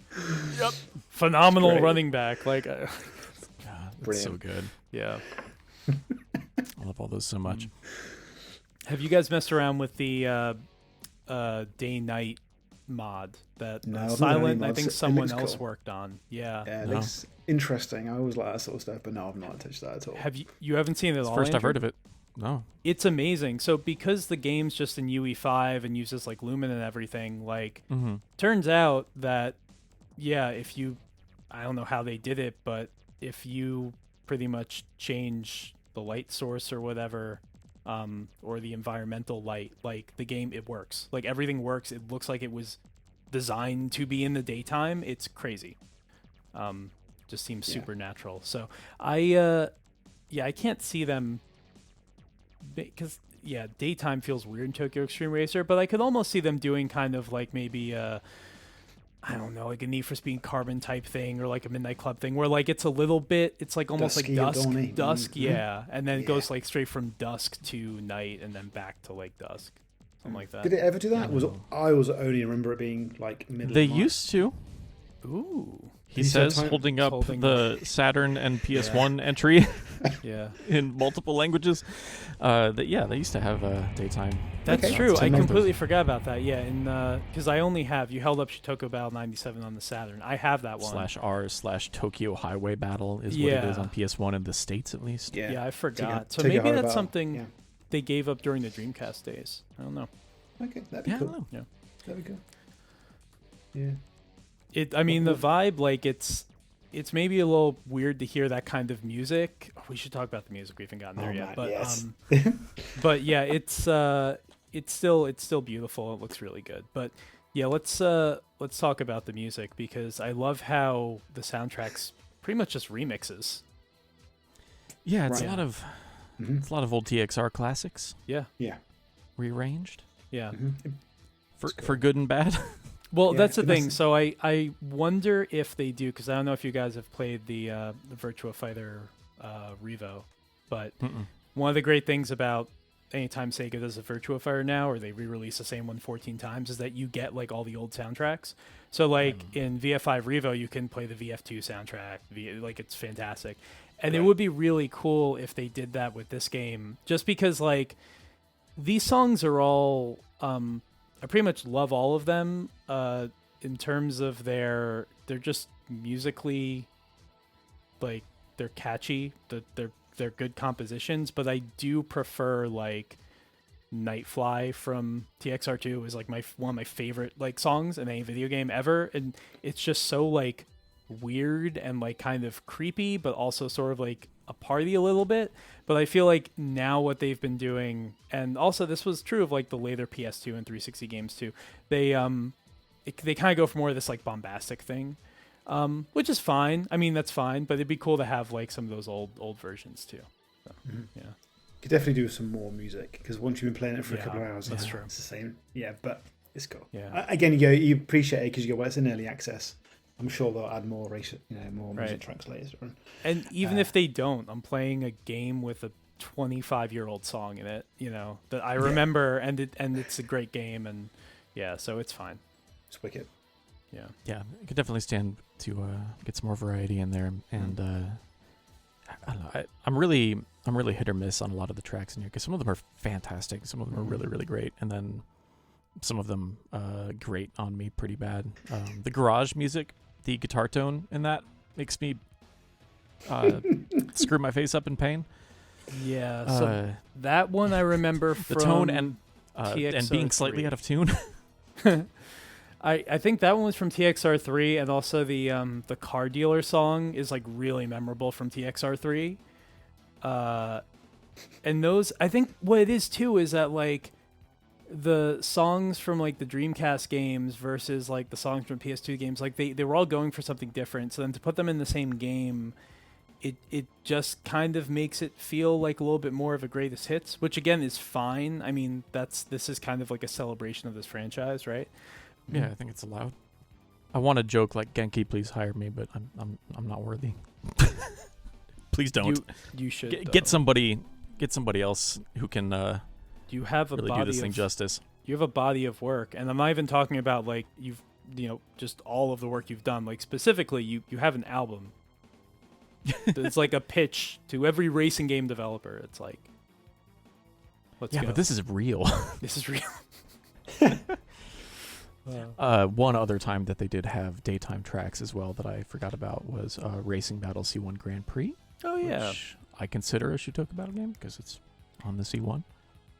phenomenal running back. Like, that's so good. Yeah, I love all those so much. Have you guys messed around with the day-night mod that Silent? I think someone else worked on. Yeah, it looks interesting. I always like that sort of stuff, but no, I've not touched that at all. Have you haven't seen it at all? First I've heard of it. No. It's amazing. So because the game's just in UE5 and uses like Lumen and everything, like turns out that if you, I don't know how they did it, but if you pretty much change the light source or whatever, or the environmental light, like the game, it works. Like everything works. It looks like it was designed to be in the daytime. It's crazy. Just seems supernatural. So I can't see them, because daytime feels weird in Tokyo Xtreme Racer, but I could almost see them doing kind of like maybe I don't know, like a Need for Speed Carbon type thing, or like a Midnight Club thing, where like it's a little bit, it's like almost dusky, like dusk, mm-hmm. and then it goes like straight from dusk to night, and then back to like dusk, something like that. Did it ever do that? I only remember it being like middle. They used to. Ooh. He says, holding up the Saturn and PS1 entry in multiple languages. They used to have daytime. That's true. I completely forgot about that. Yeah, because I only have, you held up Shitoko Battle 97 on the Saturn. I have that one. /R/Tokyo Highway Battle is what it is on PS1 in the States, at least. Yeah, I forgot. So maybe that's something they gave up during the Dreamcast days. I don't know. Okay, that'd be cool. Yeah. That'd be cool. Yeah. The vibe, like it's maybe a little weird to hear that kind of music. Oh, we should talk about the music. We haven't gotten there yet, but yes. but yeah, it's still beautiful. It looks really good. But yeah, let's talk about the music, because I love how the soundtrack's pretty much just remixes. Yeah, it's a lot of old TXR classics. Yeah. Yeah. rearranged. Yeah. For good and bad. Well, that's the thing. So I wonder if they do, because I don't know if you guys have played the Virtua Fighter Revo, but one of the great things about anytime Sega does a Virtua Fighter now, or they re-release the same one 14 times, is that you get like all the old soundtracks. So like in VF5 Revo, you can play the VF2 soundtrack. Like it's fantastic. And it would be really cool if they did that with this game, just because like these songs are all, I pretty much love all of them in terms of they're just musically, like they're catchy, they're good compositions, but I do prefer like Nightfly from TXR2 is like one of my favorite like songs in any video game ever, and it's just so like weird and like kind of creepy, but also sort of like a party a little bit. But I feel like now what they've been doing, and also this was true of like the later PS2 and 360 games too, they kind of go for more of this like bombastic thing, which is fine. I mean, that's fine, but it'd be cool to have like some of those old versions too. So, yeah. Could definitely do some more music, because once you've been playing it for a couple of hours, that's true. It's the same. Yeah, but it's cool. Yeah. Again, you appreciate it because you go, well, it's in early access. I'm sure they'll add more more music tracks later on. And even if they don't, I'm playing a game with a 25-year-old song in it, that I remember, and it's a great game, and so it's fine. It's wicked. Yeah. Yeah, it could definitely stand to get some more variety in there, and I don't know. I'm really hit or miss on a lot of the tracks in here, because some of them are fantastic, some of them are really, really great, and then some of them grate on me pretty bad. The garage music, the guitar tone in that makes me screw my face up in pain. Yeah, so that one I remember from the tone and being slightly out of tune. I think that one was from TXR3, and also the car dealer song is like really memorable from TXR3. And those, I think what it is too is that like the songs from like the Dreamcast games versus like the songs from PS2 games, like they were all going for something different. So then to put them in the same game, it just kind of makes it feel like a little bit more of a greatest hits, which again is fine. I mean, this is kind of like a celebration of this franchise, right? Yeah, I think it's allowed. I want to joke like, Genki, please hire me, but I'm not worthy. Please don't. You should get somebody else who can you have a really body do this thing justice. You have a body of work, and I'm not even talking about like you've just all of the work you've done. Like specifically, you have an album. It's like a pitch to every racing game developer. It's like, let's go. But this is real. This is real. One other time that they did have daytime tracks as well that I forgot about was Racing Battle C1 Grand Prix. Oh yeah, which I consider a Shutoku battle game because it's on the C1.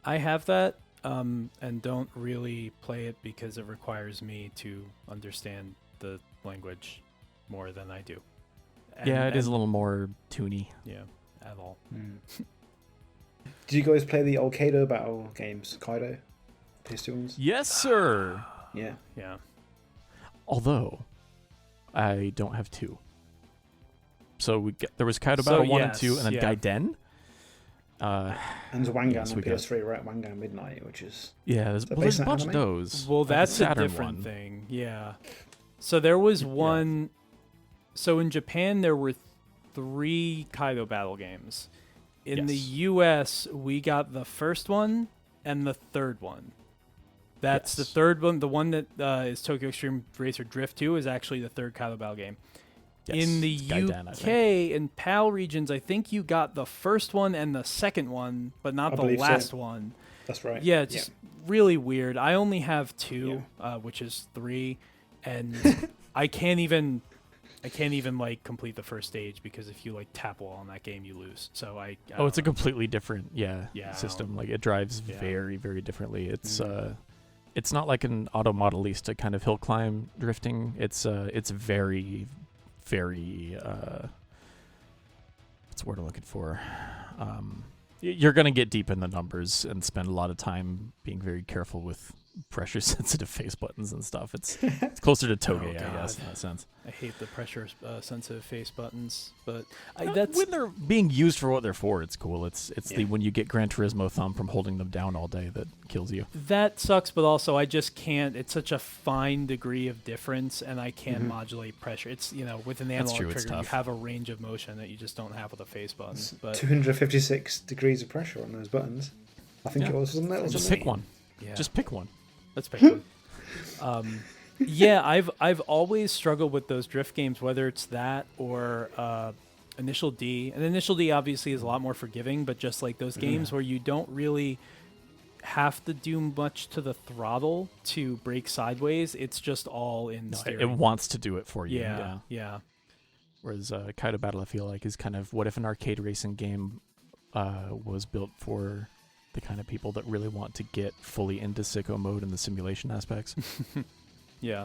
I have that and don't really play it because it requires me to understand the language more than I do. It is a little more toony. Yeah, at all. Did you guys play the old Kaido battle games? Kaido? PS2 ones? Yes, sir. Yeah. Although, I don't have 2. So there was Kaido Battle 1 and 2, and then Gaiden. And there's Wangan on PS3, right? Wangan Midnight, which is... Yeah, there's a bunch of those. Well, that's a different thing. Yeah. So there was one... So in Japan, there were 3 Kaido Battle games. In the US, we got the first one and the third one. That's the third one. The one that is Tokyo Xtreme Racer Drift 2 is actually the third Kaido Battle game. Yes, in the UK and PAL regions, I think you got the first one and the second one, but not the last one. That's right. Yeah, it's really weird. I only have 2, which is 3, and I can't even like complete the first stage because if you like tap wall on that game, you lose. So it's a completely different system. Like it drives very, very differently. It's not like an Auto Modelista kind of hill climb drifting. It's very, very what's the word I'm looking for? You're gonna get deep in the numbers and spend a lot of time being very careful with pressure sensitive face buttons and stuff. It's closer to Toge, I guess, in that sense. I hate the pressure sensitive face buttons, but that's when they're being used for what they're for. It's cool. It's the when you get Gran Turismo thumb from holding them down all day that kills you. That sucks, but also I just can't. It's such a fine degree of difference, and I can't modulate pressure. It's with an analog trigger, you have a range of motion that you just don't have with a face button. But 256 degrees of pressure on those buttons. I think it was, wasn't it? Just pick one. Yeah. Just pick one. Let's pick one. I've always struggled with those drift games, whether it's that or Initial D. And Initial D obviously is a lot more forgiving, but just like those games where you don't really have to do much to the throttle to brake sideways, it's just all in steering. It wants to do it for you. Yeah. Whereas Kaido Battle, I feel like, is kind of what if an arcade racing game was built for the kind of people that really want to get fully into sicko mode and the simulation aspects. Yeah.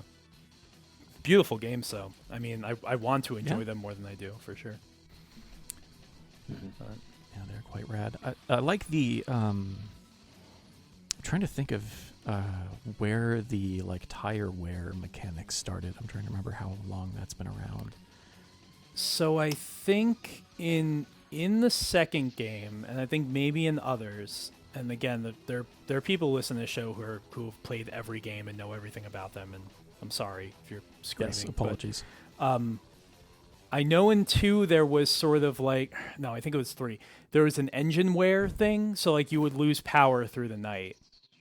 Beautiful games, though. I mean, I want to enjoy them more than I do, for sure. Yeah, they're quite rad. I like the... I'm trying to think of where the tire wear mechanics started. I'm trying to remember how long that's been around. So I think in the second game, and I think maybe in others... And again, there are people listening to the show who have played every game and know everything about them. And I'm sorry if you're screaming. Yes, apologies. But, I know in 2 there was sort of I think it was 3. There was an engine wear thing, so you would lose power through the night.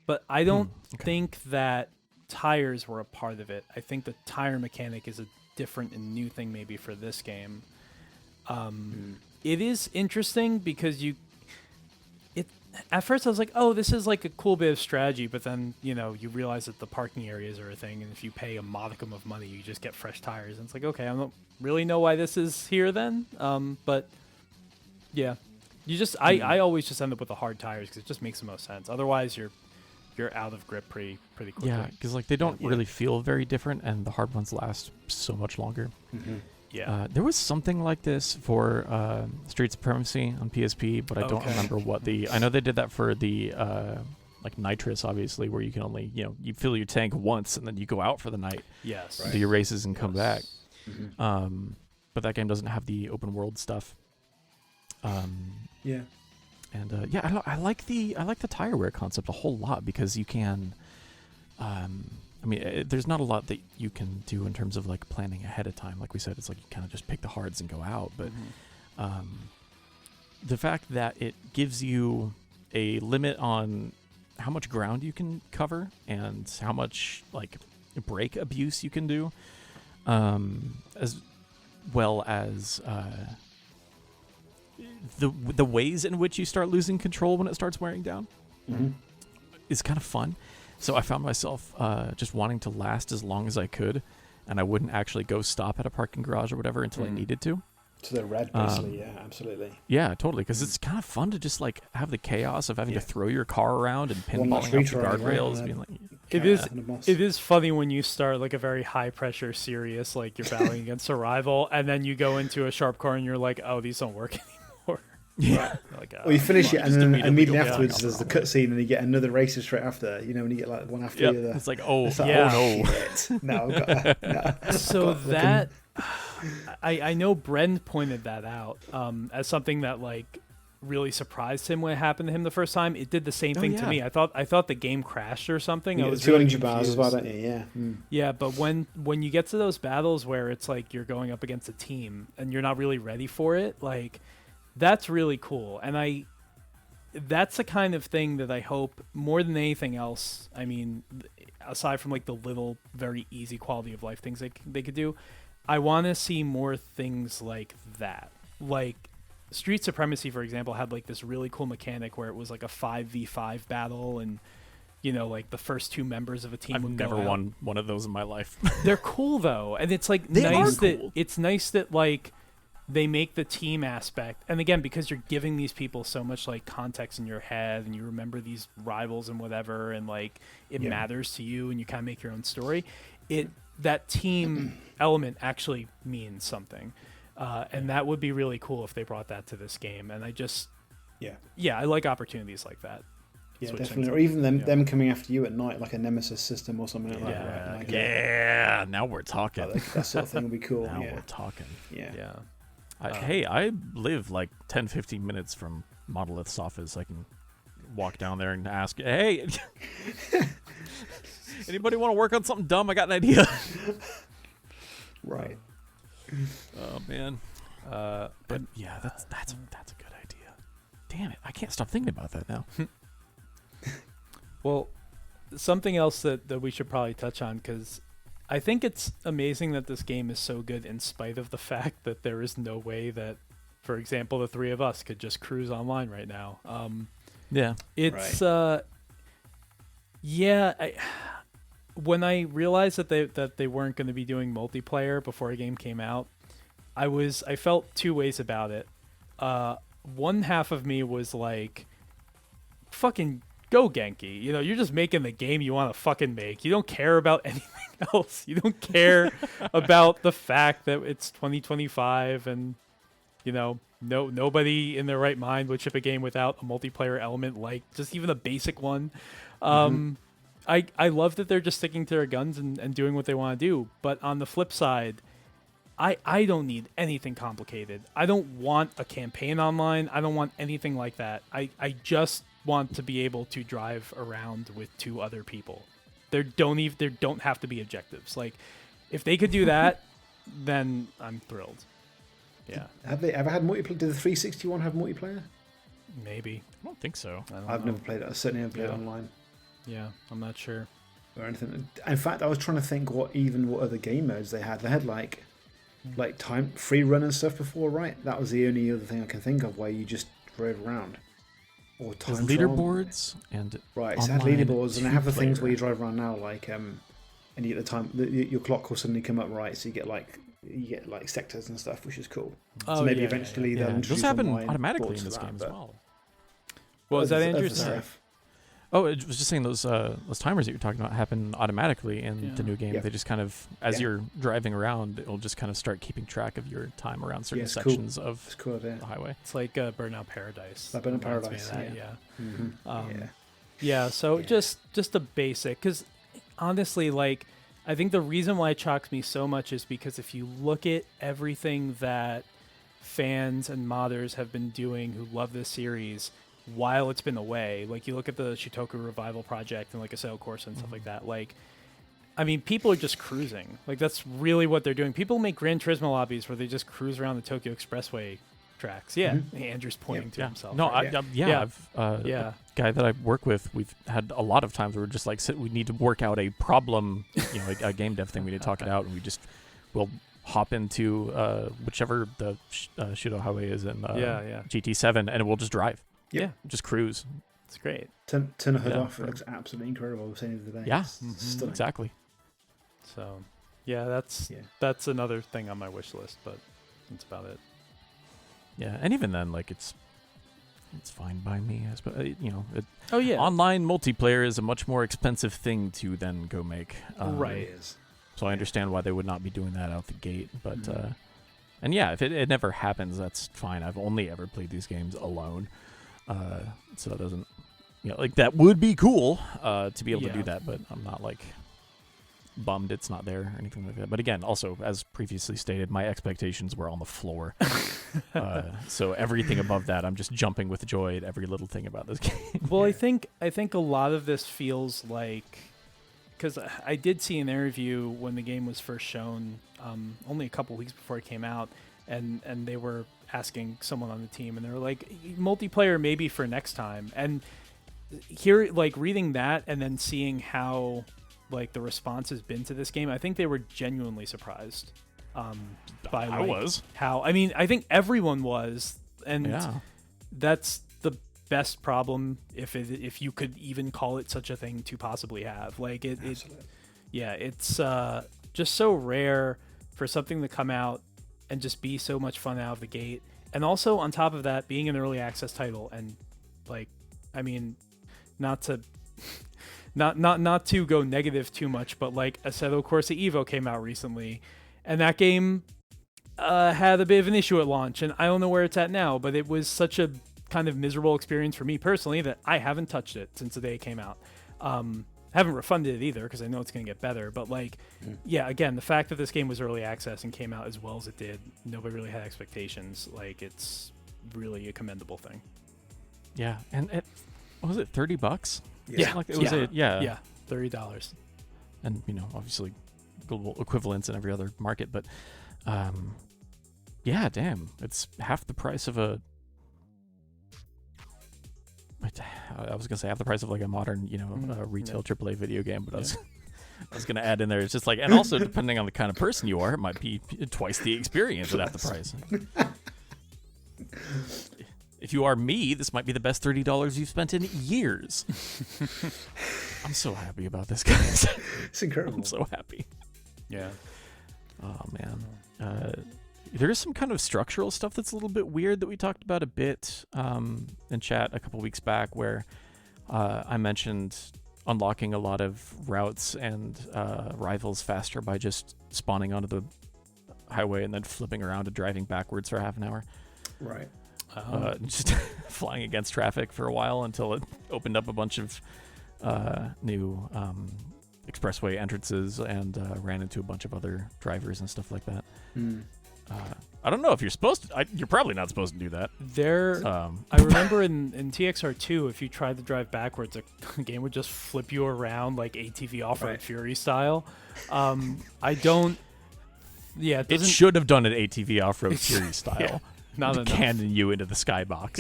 But I don't think that tires were a part of it. I think the tire mechanic is a different and new thing maybe for this game. It is interesting because at first I was like, oh, this is a cool bit of strategy, but then, you realize that the parking areas are a thing, and if you pay a modicum of money, you just get fresh tires. And it's okay, I don't really know why this is here then. But yeah, I always just end up with the hard tires because it just makes the most sense. Otherwise, you're out of grip pretty quickly. Yeah, because they don't really feel very different, and the hard ones last so much longer. Mm-hmm. Yeah, there was something like this for Street Supremacy on PSP, but I don't remember what I know they did that for the Nitrous, obviously, where you can only you fill your tank once and then you go out for the night. Yes, do your races and come back. Mm-hmm. But that game doesn't have the open world stuff. Yeah, and I like the tire wear concept a whole lot because you can. I mean, there's not a lot that you can do in terms of planning ahead of time. Like we said, it's you kind of just pick the hards and go out. But the fact that it gives you a limit on how much ground you can cover and how much brake abuse you can do, as well as the ways in which you start losing control when it starts wearing down, is kind of fun. So I found myself just wanting to last as long as I could, and I wouldn't actually go stop at a parking garage or whatever until I needed to. So they're red, basically, yeah, absolutely. Yeah, totally, because it's kind of fun to just have the chaos of having to throw your car around and pinballing off the guardrails. It is funny when you start a very high pressure, serious, you're battling against a rival, and then you go into a sharp corner and you're like, oh, these don't work anymore. Yeah. Or you finish it and then immediately afterwards there's the cutscene and you get another racer straight after. When you get one after the other. It's oh no. So that I know Bren pointed that out as something that really surprised him when it happened to him the first time. It did the same thing to me. I thought the game crashed or something. I was really confused. As well, don't you? Yeah. Yeah, but when you get to those battles where it's you're going up against a team and you're not really ready for it, that's really cool. And that's the kind of thing that I hope more than anything else. I mean, aside from the little, very easy quality of life things they could do, I want to see more things like that. Street Supremacy, for example, had this really cool mechanic where it was a 5v5 battle, and the first 2 members of a team would go out. I've never won one of those in my life. They're cool though, and it's nice that they make the team aspect, and again, because you're giving these people so much context in your head, and you remember these rivals and whatever, and it matters to you, and you kind of make your own story. That team element actually means something, and that would be really cool if they brought that to this game. And I like opportunities like that. Yeah, definitely. Or even them coming after you at night, like a nemesis system or something like that. Right? Like, yeah, now we're talking. That sort of thing would be cool. Now we're talking. Yeah. Hey, I live like 10, 15 minutes from Monolith's office. I can walk down there and ask, hey, anybody want to work on something dumb? I got an idea. Right. Oh, man. But yeah, that's a good idea. Damn it, I can't stop thinking about that now. Well, something else that we should probably touch on, because I think it's amazing that this game is so good in spite of the fact that there is no way that, for example, the three of us could just cruise online right now. It's when I realized that they weren't going to be doing multiplayer before a game came out, I felt two ways about it. One half of me was like, fucking go Genki. You know, you're just making the game you want to fucking make. You don't care about anything else. You don't care about the fact that it's 2025 and, you know, nobody in their right mind would ship a game without a multiplayer element, like just even a basic one. I love that they're just sticking to their guns and doing what they want to do. But on the flip side, I don't need anything complicated. I don't want a campaign online. I don't want anything like that. I just want to be able to drive around with two other people. There don't have to be objectives. Like, if they could do that, then I'm thrilled. Yeah. Have they ever had multiplayer? Did the 361 have multiplayer? Maybe. I don't think so. I've never played it. I certainly haven't played it online. Yeah, I'm not sure. Or anything. In fact, I was trying to think what other game modes they had. They had like time free run and stuff before, right? That was the only other thing I can think of where you just drove around. Or time leaderboards and right, it's had leaderboards, and they have the things where you drive around now, like and you get the time, your clock will suddenly come up right, so you get like sectors and stuff, which is cool. So maybe eventually they'll introduce those happen automatically in this game as well. Well, is that Andrew's? Oh, I was just saying those timers that you're talking about happen automatically in the new game. They just kind of, as you're driving around, it'll just kind of start keeping track of your time around certain sections of the highway. It's like Burnout Paradise. Like Burnout Paradise, So just a basic, because honestly, like, I think the reason why it shocks me so much is because if you look at everything that fans and modders have been doing who love this series while it's been away, like you look at the Shitoku Revival Project and like Assetto Corsa and stuff like that, like, I mean, people are just cruising. Like, that's really what they're doing. People make Gran Turismo lobbies where they just cruise around the Tokyo Expressway tracks. Andrew's pointing to himself. No, right? A guy that I work with, we've had a lot of times where we're just like, we need to work out a problem, like a game dev thing, we need to talk it out, and we'll hop into whichever the Shudo Highway is in GT7, and we'll just drive. Just cruise. It's great. Turn a hood off. It looks absolutely incredible. We've seen it the day. Yeah, exactly. So, that's another thing on my wish list, but that's about it. Yeah, and even then, like, it's fine by me. I suppose, online multiplayer is a much more expensive thing to then go make. Right. So I understand why they would not be doing that out the gate, but and if it never happens, that's fine. I've only ever played these games alone. So it doesn't, like, that would be cool to be able to do that, but I'm not like bummed it's not there or anything like that. But again, also, as previously stated, my expectations were on the floor. So everything above that, I'm just jumping with joy at every little thing about this game. Well, I think a lot of this feels like, because I did see an interview when the game was first shown, only a couple weeks before it came out, and they were asking someone on the team, and they were like, multiplayer maybe for next time. And here, like, reading that and then seeing how, like, the response has been to this game, I think they were genuinely surprised by how, I mean, I think everyone was, and that's the best problem, if you could even call it such a thing, to possibly have. Like, it's just so rare for something to come out and just be so much fun out of the gate. And also, on top of that, being an early access title, and, like, I mean, not to go negative too much, but, like, Assetto Corsa Evo came out recently, and that game had a bit of an issue at launch, and I don't know where it's at now, but it was such a kind of miserable experience for me personally that I haven't touched it since the day it came out. Haven't refunded it either because I know it's going to get better. But like, yeah, again, the fact that this game was early access and came out as well as it did, nobody really had expectations. Like, it's really a commendable thing. Yeah, and what was it, $30? Yeah, like it was yeah, $30. And obviously, global equivalents in every other market, but yeah, damn, it's half the price of a. I was gonna say half the price of like a modern, retail AAA video game, but I was gonna add in there. It's just like, and also depending on the kind of person you are, it might be twice the experience at half the price. If you are me, this might be the best $30 you've spent in years. I'm so happy about this, guys. It's incredible. I'm so happy. Yeah. Oh man. There is some kind of structural stuff that's a little bit weird that we talked about a bit in chat a couple weeks back, where I mentioned unlocking a lot of routes and rivals faster by just spawning onto the highway and then flipping around and driving backwards for half an hour. Right. Just flying against traffic for a while until it opened up a bunch of new expressway entrances and ran into a bunch of other drivers and stuff like that. I don't know if you're supposed to. You're probably not supposed to do that. I remember in TXR2, if you tried to drive backwards, the game would just flip you around like ATV Off-Road Fury style. I don't. Yeah, it should have done it ATV Off-Road Fury style. Yeah, not to cannon you into the skybox.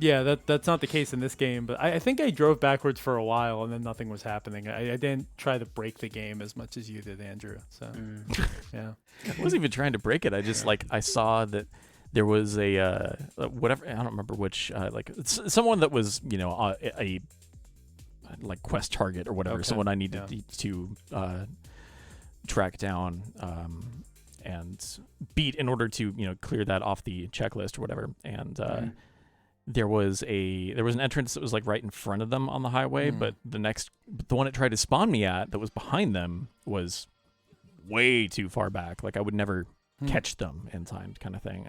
Yeah. That's not the case in this game, but I think I drove backwards for a while and then nothing was happening. I didn't try to break the game as much as you did, Andrew. So, yeah. I wasn't even trying to break it. I just I saw that there was a whatever, I don't remember which, someone that was, a like quest target or whatever, someone I needed to track down and beat in order to, clear that off the checklist or whatever. And there was an entrance that was like right in front of them on the highway, but the one it tried to spawn me at that was behind them was way too far back. Like I would never catch them in time, kind of thing.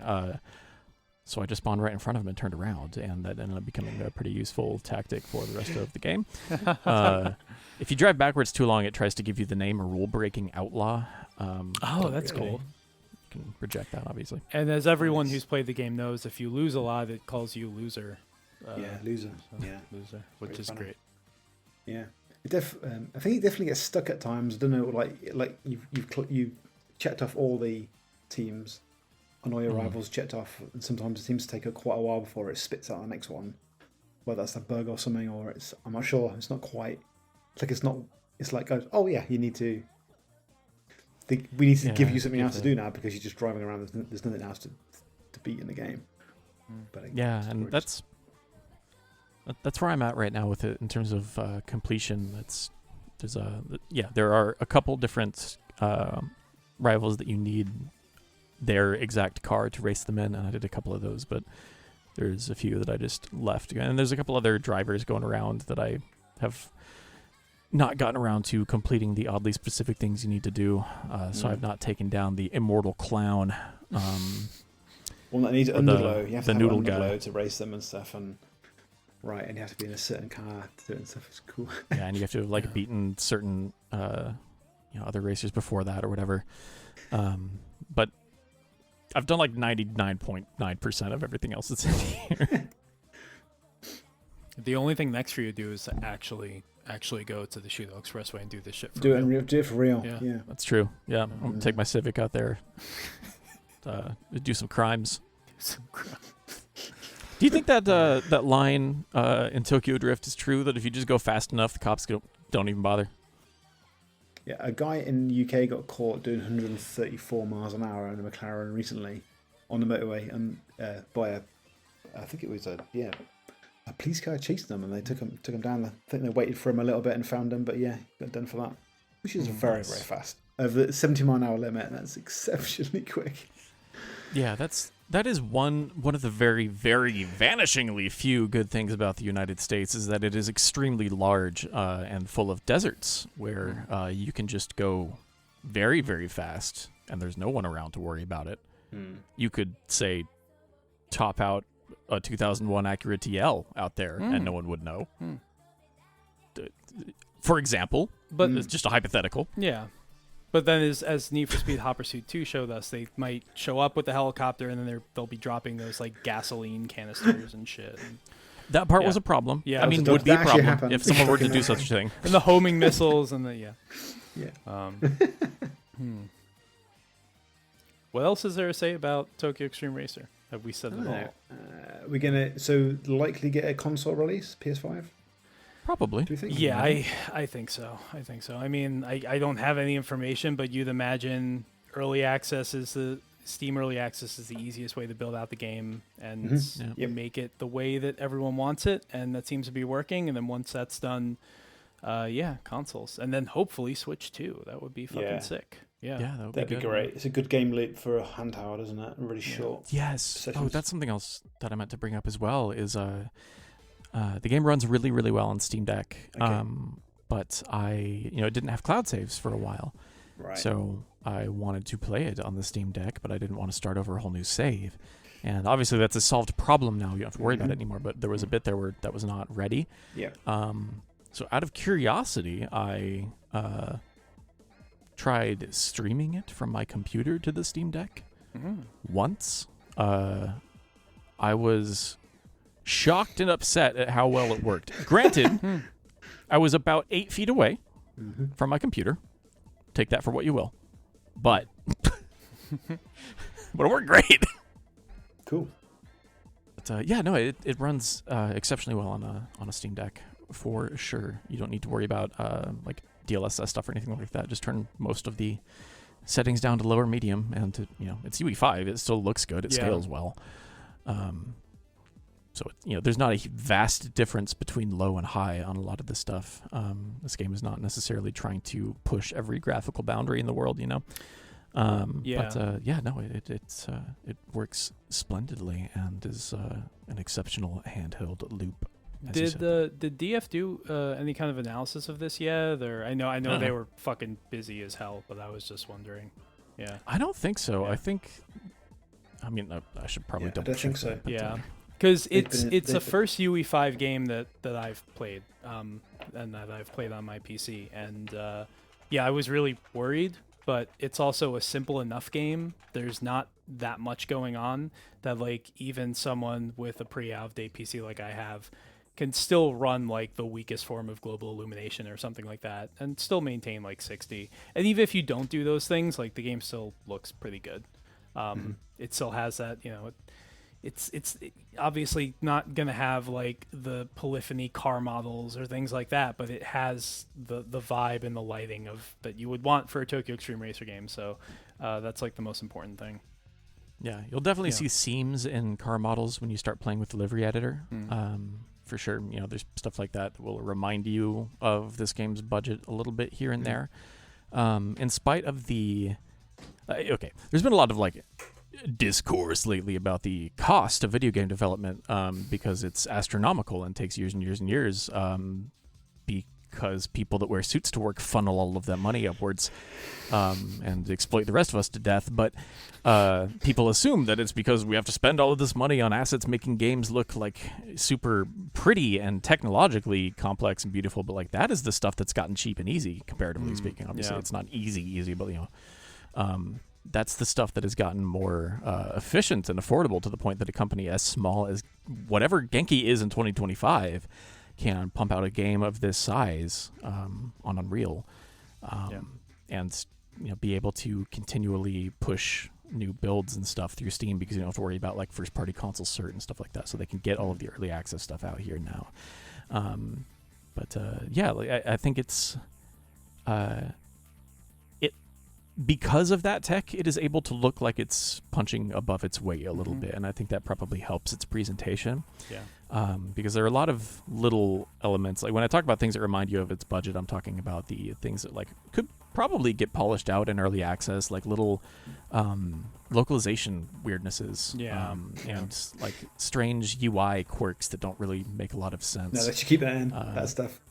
So I just spawned right in front of them and turned around, and that ended up becoming a pretty useful tactic for the rest of the game. If you drive backwards too long, it tries to give you the name a rule-breaking outlaw. That's cool. You can reject that, obviously. And as everyone who's played the game knows, if you lose a lot, it calls you loser. Loser. Loser, which is great. Yeah. I think it definitely gets stuck at times. I don't know, like you've checked off all the teams and all your rivals checked off, and sometimes it seems to take quite a while before it spits out the next one. Whether that's a bug or something, or I'm not sure. It's not quite. It's like goes, oh yeah, you need to. We need to give you something else to do now because you're just driving around. There's nothing else to beat in the game. But and that's where I'm at right now with it in terms of completion. There are a couple different rivals that you need their exact car to race them in, and I did a couple of those, but there's a few that I just left. And there's a couple other drivers going around that I have not gotten around to completing the oddly specific things you need to do. So I've not taken down the immortal clown. Well, that needs underglow. You have to have noodle underglow guy to race them and stuff, and you have to be in a certain car to do it and stuff. It's cool. Yeah, and you have to have beaten certain other racers before that or whatever. But I've done 99.9% of everything else that's in here. The only thing next for you to do is to actually go to the Shudo Expressway and do this shit for real. Do it for real. Yeah. That's true. Yeah, I'm going to take my Civic out there. Do some crimes. Do you think that that line in Tokyo Drift is true, that if you just go fast enough, the cops don't even bother? Yeah, a guy in the UK got caught doing 134 miles an hour in a McLaren recently on the motorway, and I think it was a police car chased them, and they took him down. I think they waited for him a little bit and found him, but got done for that, which is very, very fast. Over the 70 mile an hour limit, that's exceptionally quick. Yeah, that is one of the very, very vanishingly few good things about the United States, is that it is extremely large and full of deserts where you can just go very, very fast and there's no one around to worry about it. You could say top out a 2001 Acura TL out there and no one would know. For example, but it's just a hypothetical. Yeah. But then as Need for Speed Hot Pursuit 2 showed us, they might show up with the helicopter and then they'll be dropping those like gasoline canisters and shit. That part was a problem. Yeah, I mean, would be a problem if someone were to do such a thing. And the homing missiles and the What else is there to say about Tokyo Xtreme Racer? Have we said it all? We're gonna likely get a console release, PS5. Probably. Do you think? Yeah, I think so. I mean, I don't have any information, but you'd imagine Steam Early Access is the easiest way to build out the game and make it the way that everyone wants it, and that seems to be working. And then once that's done, consoles, and then hopefully Switch 2. That would be fucking sick. Yeah, that'd be great. It's a good game loop for a handheld, isn't it? Really short. Yes. Sessions. Oh, that's something else that I meant to bring up as well. Is the game runs really, really well on Steam Deck. Okay. But it didn't have cloud saves for a while. Right. So I wanted to play it on the Steam Deck, but I didn't want to start over a whole new save. And obviously that's a solved problem now. You don't have to worry about it anymore. But there was a bit there where that was not ready. Yeah. So out of curiosity, I tried streaming it from my computer to the Steam Deck once. I was shocked and upset at how well it worked. Granted, I was about 8 feet away from my computer. Take that for what you will. But it worked great. Cool. But it runs exceptionally well on a Steam Deck for sure. You don't need to worry about like DLSS stuff or anything like that. Just turn most of the settings down to lower medium, and it's UE5. It still looks good. It scales well. So there's not a vast difference between low and high on a lot of this stuff. This game is not necessarily trying to push every graphical boundary in the world, But it works splendidly and is an exceptional handheld loop. Did DF do any kind of analysis of this yet? Or I know they were fucking busy as hell, but I was just wondering. Yeah, I don't think so. I think. I mean, I should probably double check. I think so. That, but, because it's the first UE5 game that I've played, and that I've played on my PC, and I was really worried, but it's also a simple enough game. There's not that much going on that like even someone with a pre-out-of-date PC like I have can still run like the weakest form of global illumination or something like that, and still maintain like 60. And even if you don't do those things, like the game still looks pretty good. It still has that, It's obviously not going to have like the polyphony car models or things like that, but it has the vibe and the lighting of that you would want for a Tokyo Xtreme Racer game. So that's like the most important thing. Yeah, you'll definitely see seams in car models when you start playing with the livery editor. For sure, there's stuff like that will remind you of this game's budget a little bit here and there. In spite of the... there's been a lot of like discourse lately about the cost of video game development because it's astronomical and takes years and years and years because people that wear suits to work funnel all of that money upwards and exploit the rest of us to death. But people assume that it's because we have to spend all of this money on assets making games look like super pretty and technologically complex and beautiful, but like that is the stuff that's gotten cheap and easy comparatively speaking. Obviously it's not easy, but that's the stuff that has gotten more efficient and affordable to the point that a company as small as whatever Genki is in 2025 can pump out a game of this size on Unreal and be able to continually push new builds and stuff through Steam because you don't have to worry about like first-party console cert and stuff like that, so they can get all of the early access stuff out here now. I think it's... because of that tech, it is able to look like it's punching above its weight a little bit, and I think that probably helps its presentation. Because there are a lot of little elements. Like when I talk about things that remind you of its budget, I'm talking about the things that like could probably get polished out in early access, like little localization weirdnesses, and like strange UI quirks that don't really make a lot of sense. No, let's keep that in. That stuff.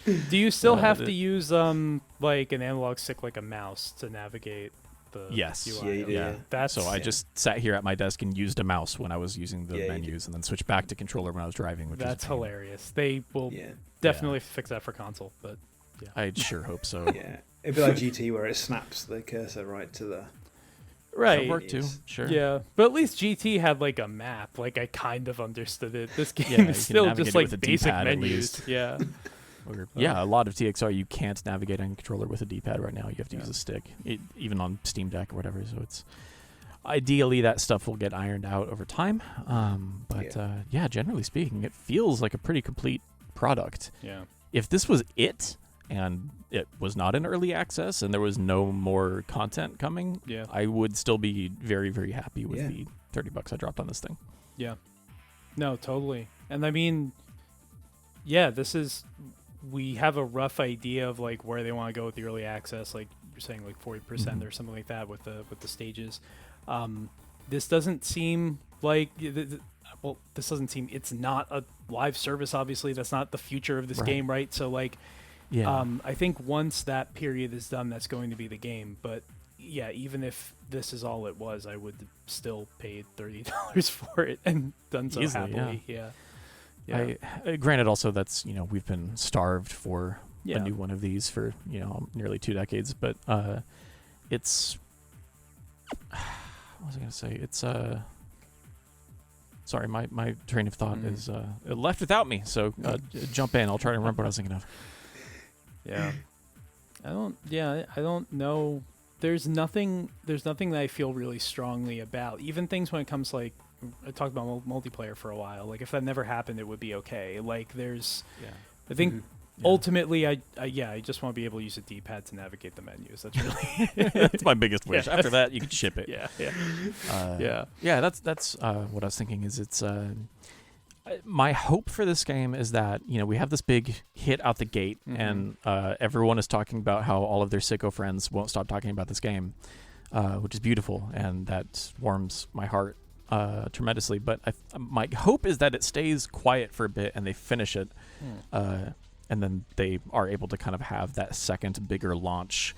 Do you still have to use like an analog stick like a mouse to navigate the yes. UI. Yeah. That's so I just sat here at my desk and used a mouse when I was using the menus, and then switched back to controller when I was driving. Which that's hilarious. They will definitely fix that for console, but I sure hope so. Yeah, it'd be like GT where it snaps the cursor right to the. Right. That worked too. Sure. Yeah, but at least GT had like a map. Like I kind of understood it. This game is still just like basic menus. Yeah. A lot of TXR you can't navigate on a controller with a D-pad right now. You have to use a stick, even on Steam Deck or whatever. So it's ideally that stuff will get ironed out over time. But generally speaking, it feels like a pretty complete product. Yeah. If this was it, and it was not in early access, and there was no more content coming, I would still be very, very happy with the $30 I dropped on this thing. Yeah. No, totally. And I mean, we have a rough idea of like where they want to go with the early access, like you're saying, like 40% or something like that with the stages. This doesn't seem like it's not a live service. Obviously, that's not the future of this game, right? So like. Yeah. I think once that period is done, that's going to be the game. But yeah, even if this is all it was, I would still pay $30 for it and done so easily, happily. Yeah. Granted, also that's we've been starved for a new one of these for nearly 2 decades. But it's what was I going to say? It's sorry, my train of thought is it left without me. So jump in. I'll try to remember what I was thinking of. Yeah. I don't know. There's nothing that I feel really strongly about. Even things when it comes like I talked about multiplayer for a while. Like if that never happened, it would be okay. Like there's I think ultimately I just want to be able to use a D-pad to navigate the menus. That's really that's my biggest wish. After that, you can ship it. That's what I was thinking is it's my hope for this game is that we have this big hit out the gate, and everyone is talking about how all of their sicko friends won't stop talking about this game, which is beautiful, and that warms my heart tremendously. But my hope is that it stays quiet for a bit and they finish it, and then they are able to kind of have that second bigger launch,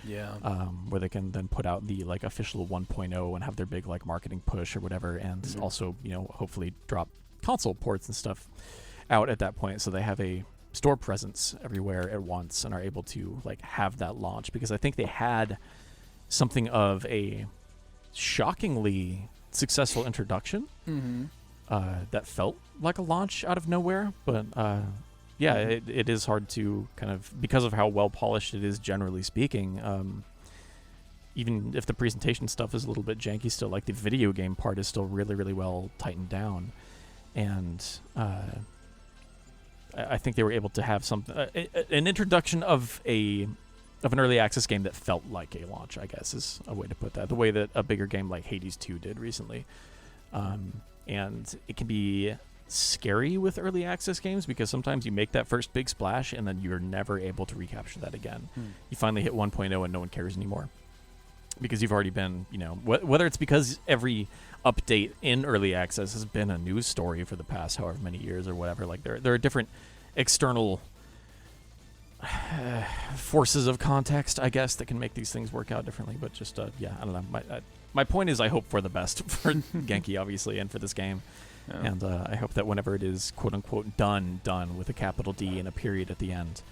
where they can then put out the like official 1.0 and have their big like marketing push or whatever, and also hopefully drop console ports and stuff out at that point, so they have a store presence everywhere at once and are able to like have that launch, because I think they had something of a shockingly successful introduction that felt like a launch out of nowhere, but it is hard to kind of, because of how well polished it is generally speaking, even if the presentation stuff is a little bit janky still, like the video game part is still really, really well tightened down. And I think they were able to have an introduction of an early access game that felt like a launch, I guess is a way to put that. The way that a bigger game like Hades 2 did recently. And it can be scary with early access games because sometimes you make that first big splash and then you're never able to recapture that again. You finally hit 1.0 and no one cares anymore. Because you've already been, whether it's because every update in early access has been a news story for the past however many years or whatever. Like there are different external forces of context, I guess, that can make these things work out differently. But just, I don't know. My point is I hope for the best for Genki, obviously, and for this game. Yeah. And I hope that whenever it is, quote unquote, done with a capital D and a period at the end,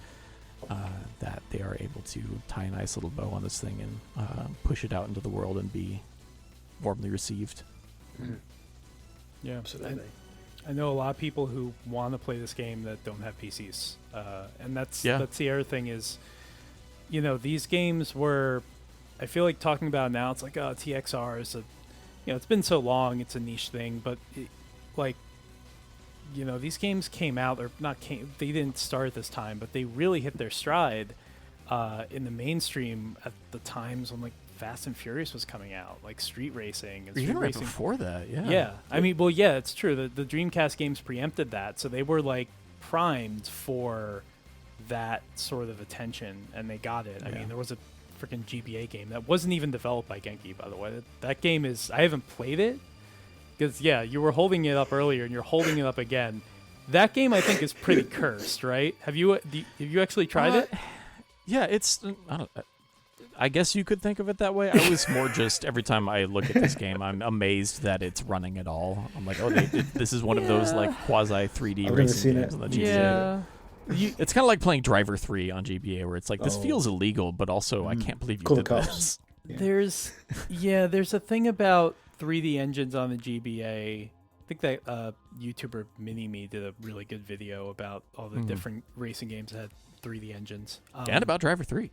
that they are able to tie a nice little bow on this thing and push it out into the world and be warmly received. Yeah, absolutely. I know a lot of people who want to play this game that don't have PCs, and that's the other thing is, these games were, I feel like talking about it now, it's like, oh, TXR is it's been so long, it's a niche thing, but these games came out, they didn't start at this time, but they really hit their stride in the mainstream at the times when like Fast and Furious was coming out, like Street Racing and even racing before that. I mean, well, yeah, it's true. The Dreamcast games preempted that, so they were like primed for that sort of attention, and they got it. I mean, there was a freaking GBA game that wasn't even developed by Genki, by the way. That game is, I haven't played it because you were holding it up earlier and you're holding it up again. That game I think is pretty cursed, right? Have you actually tried it? Yeah, it's I guess you could think of it that way. I was more just every time I look at this game, I'm amazed that it's running at all. I'm like, this is one of those like quasi 3D racing games on the GBA. Yeah. It's kind of like playing Driver 3 on GBA, where it's like this feels illegal, but also I can't believe you did this. Yeah. There's a thing about 3D engines on the GBA. I think that YouTuber Mini-Me did a really good video about all the different racing games that had 3D engines. And about Driver 3.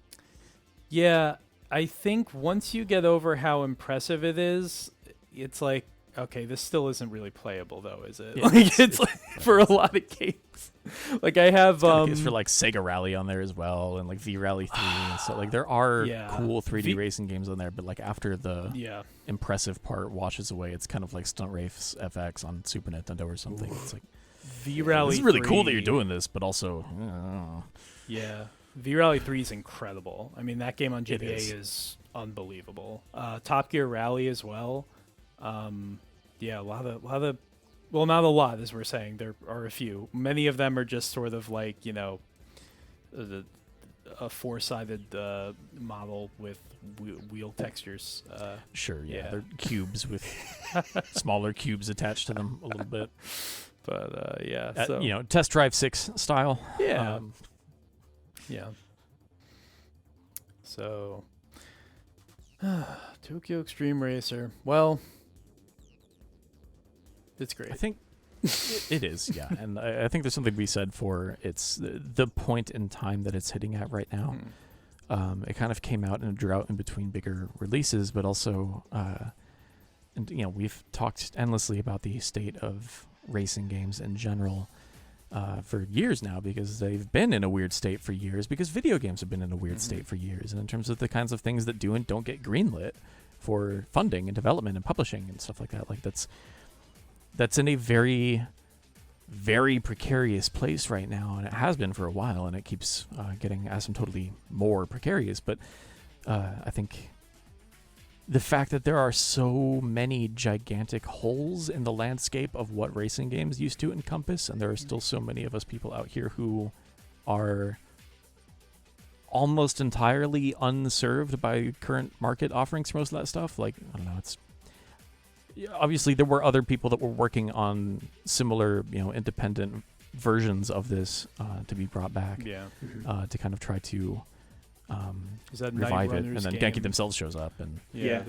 Yeah, I think once you get over how impressive it is, it's like, okay, this still isn't really playable, though, is it? Yeah, it's like for a lot of games. Like I have, it's for like Sega Rally on there as well, and like V Rally 3. So like there are cool 3D racing games on there, but like after the impressive part washes away, it's kind of like Stunt Race FX on Super Nintendo or something. It's like V Rally. It's really cool that you're doing this, but also, V Rally 3 is incredible. I mean, that game on GBA is unbelievable. Top Gear Rally as well. A lot of, well, not a lot, as we're saying. There are a few. Many of them are just sort of like, a four-sided model with wheel textures. Sure, yeah. They're cubes with smaller cubes attached to them a little bit. But, so, Test Drive 6 style. Yeah. So, Tokyo Xtreme Racer. Well, it's great. I think it is, yeah. And I think there's something to be said for it's the point in time that it's hitting at right now. It kind of came out in a drought in between bigger releases, but also, we've talked endlessly about the state of racing games in general for years now, because they've been in a weird state for years, because video games have been in a weird state for years. And in terms of the kinds of things that do and don't get greenlit for funding and development and publishing and stuff like that, like that's in a very, very precarious place right now, and it has been for a while, and it keeps getting asymptotically more precarious. But I think the fact that there are so many gigantic holes in the landscape of what racing games used to encompass, and there are still so many of us people out here who are almost entirely unserved by current market offerings for most of that stuff. Like, I don't know, it's obviously there were other people that were working on similar, independent versions of this to be brought back, to kind of try to revive it, and then Genki themselves shows up, and there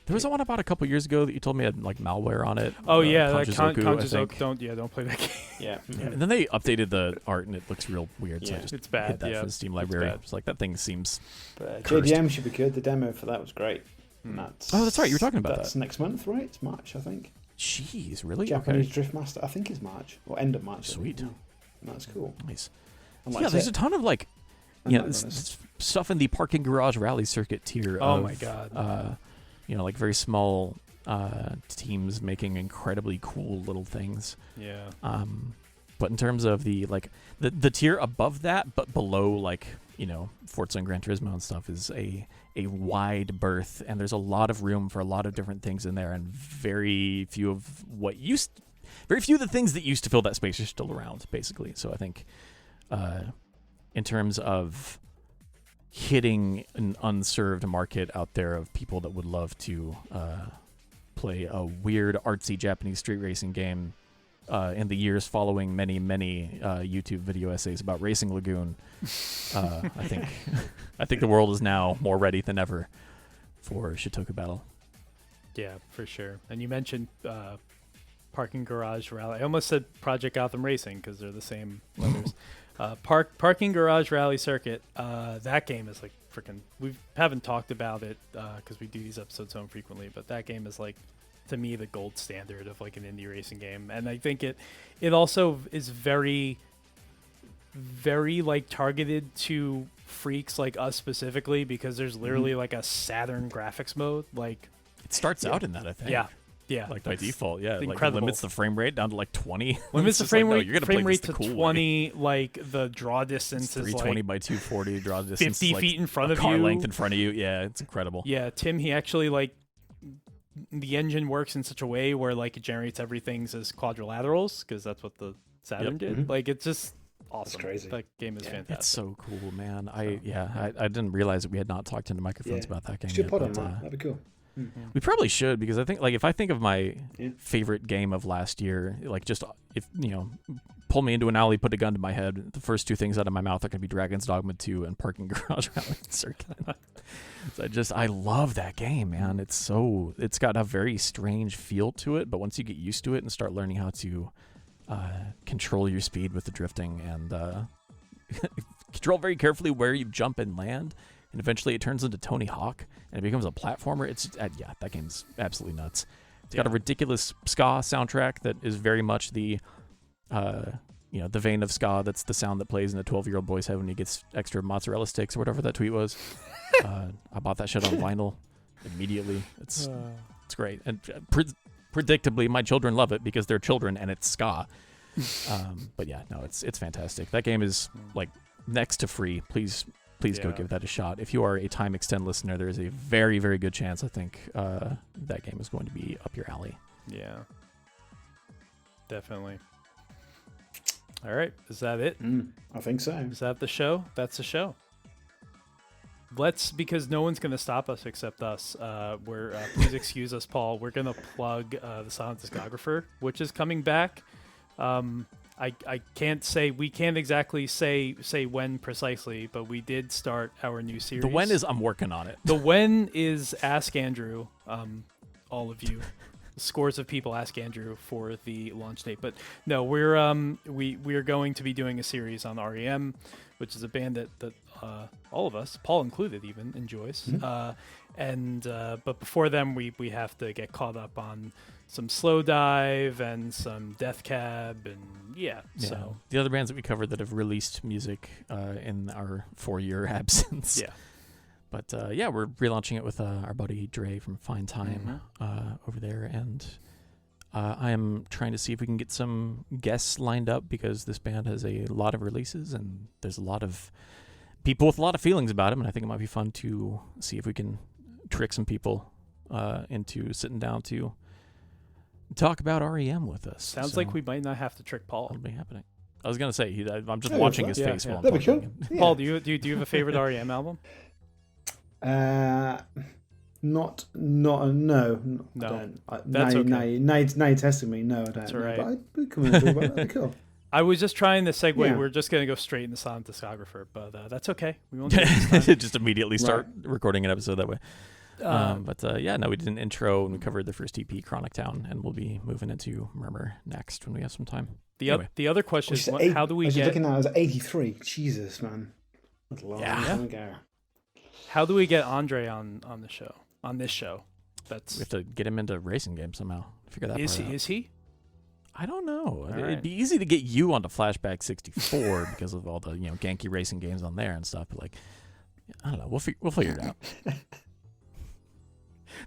was one about a couple years ago that you told me had like malware on it. Kanjizoku, don't play that game. And then they updated the art, and it looks real weird. So I just it's bad. hit that for the Steam library. It's like that thing seems. JDM should be good. The demo for that was great. That's right. You were talking about that. That's next month, right? It's March, I think. Jeez, really? Japanese Drift Master. I think it's March or end of March. Sweet. That's cool. Nice. There's a ton of like. Stuff in the parking garage rally circuit tier. Oh my god! Like very small teams making incredibly cool little things. Yeah. But in terms of the the tier above that, but below Forza and Gran Turismo and stuff, is a wide berth, and there's a lot of room for a lot of different things in there, and very few of the things that used to fill that space are still around, basically. So I think. In terms of hitting an unserved market out there of people that would love to play a weird, artsy Japanese street racing game in the years following many, many YouTube video essays about Racing Lagoon, I think the world is now more ready than ever for Shitoku Battle. Yeah, for sure. And you mentioned Parking Garage Rally. I almost said Project Gotham Racing because they're the same letters. Parking Garage Rally Circuit. That game is like freaking. We haven't talked about it because we do these episodes so infrequently, but that game is like, to me, the gold standard of like an indie racing game, and I think it also is very, very like targeted to freaks like us specifically, because there's literally like a Saturn graphics mode. Like it starts out in that, I think. Yeah, like by default, incredible. Like limits the frame rate down to like 20. Limits the frame rate, you're gonna frame rate to cool 20. Way. Like the draw distance is 320 like by 240. Draw distance 50 like feet in front of car you. length in front of you. Yeah, it's incredible. Yeah, Tim, he actually the engine works in such a way where like it generates everything as quadrilaterals, because that's what the Saturn did. Like it's just awesome. That's crazy. That game is fantastic. It's so cool, man. I didn't realize that we had not talked into microphones about that game Should yet. pod on that. That'd be cool. We probably should, because I think, like, if I think of my favorite game of last year, like, just if pull me into an alley, put a gun to my head, the first two things out of my mouth are going to be Dragon's Dogma 2 and Parking Garage Rally Circuit. So I love that game, man. It's got a very strange feel to it, but once you get used to it and start learning how to control your speed with the drifting and control very carefully where you jump and land, and eventually it turns into Tony Hawk and it becomes a platformer. It's that game's absolutely nuts. It's got a ridiculous ska soundtrack that is very much the the vein of ska. That's the sound that plays in a 12-year-old boy's head when he gets extra mozzarella sticks or whatever that tweet was. I bought that shit on vinyl immediately. It's great, and predictably my children love it because they're children and it's ska. But yeah, no, it's fantastic. That game is like next to free. Please go give that a shot. If you are a Time Extend listener, there is a very, very good chance I think that game is going to be up your alley. Yeah, definitely. All right, is that it? I think so. Is that the show? That's the show. Because no one's going to stop us except us. Please excuse us, Paul. We're going to plug the Silent Discographer, which is coming back. I can't say, we can't exactly say when precisely, but we did start our new series. The when is I'm working on it. The when is Ask Andrew, all of you. Scores of people ask Andrew for the launch date, but no, we're going to be doing a series on REM, which is a band that all of us, Paul included, even enjoys. But before then, we have to get caught up on some Slow Dive and some Death Cab, and so the other bands that we covered that have released music in our 4-year absence. Yeah. But we're relaunching it with our buddy Dre from Fine Time over there, and I am trying to see if we can get some guests lined up, because this band has a lot of releases and there's a lot of people with a lot of feelings about them, and I think it might be fun to see if we can trick some people into sitting down to talk about REM with us. Sounds like we might not have to trick Paul. That'll be happening. I was gonna say I'm just watching his face while I'm That'd be talking. cool. Paul, do you have a favorite REM album? No. That's okay. Now you're testing me. No, I don't. That's all right. But I'd come and talk about that. Cool. I was just trying to segue. Yeah. We're just going to go straight into Silent Discographer, but that's okay. We won't do it this time. Just immediately start recording an episode that way. We did an intro and we covered the first EP, Chronic Town, and we'll be moving into Murmur next when we have some time. The other question is, how do we get... looking at it, I was 83. Jesus, man. That's a long time ago. How do we get Andre on the show? On this show? We have to get him into racing games somehow. Figure that part out. Is he? I don't know. All It'd right. be easy to get you onto Flashback 64 because of all the ganky racing games on there and stuff. But I don't know. We'll figure it out.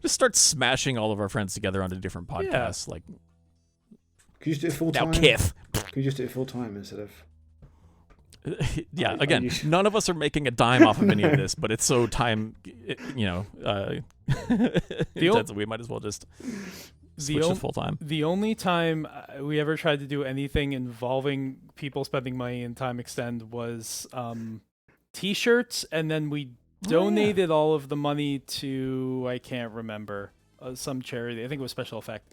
Just start smashing all of our friends together onto different podcasts. Can you just do it full time? Now, Kith. Can you just do it full time instead of? None of us are making a dime off of any of this, but it's so time, intensive. We might as well just switch to full time. The only time we ever tried to do anything involving people spending money in Time Extend was T-shirts, and then we donated all of the money to, I can't remember, some charity. I think it was Special Effect.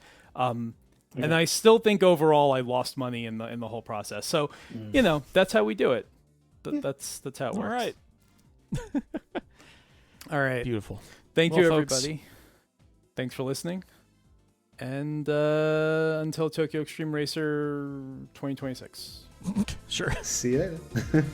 And I still think overall I lost money in the whole process. So, that's how we do it. That's how it works. All right. All right. Beautiful. Thank you, folks. everybody. Thanks for listening. And until Tokyo Xtreme Racer 2026. Sure. See you later.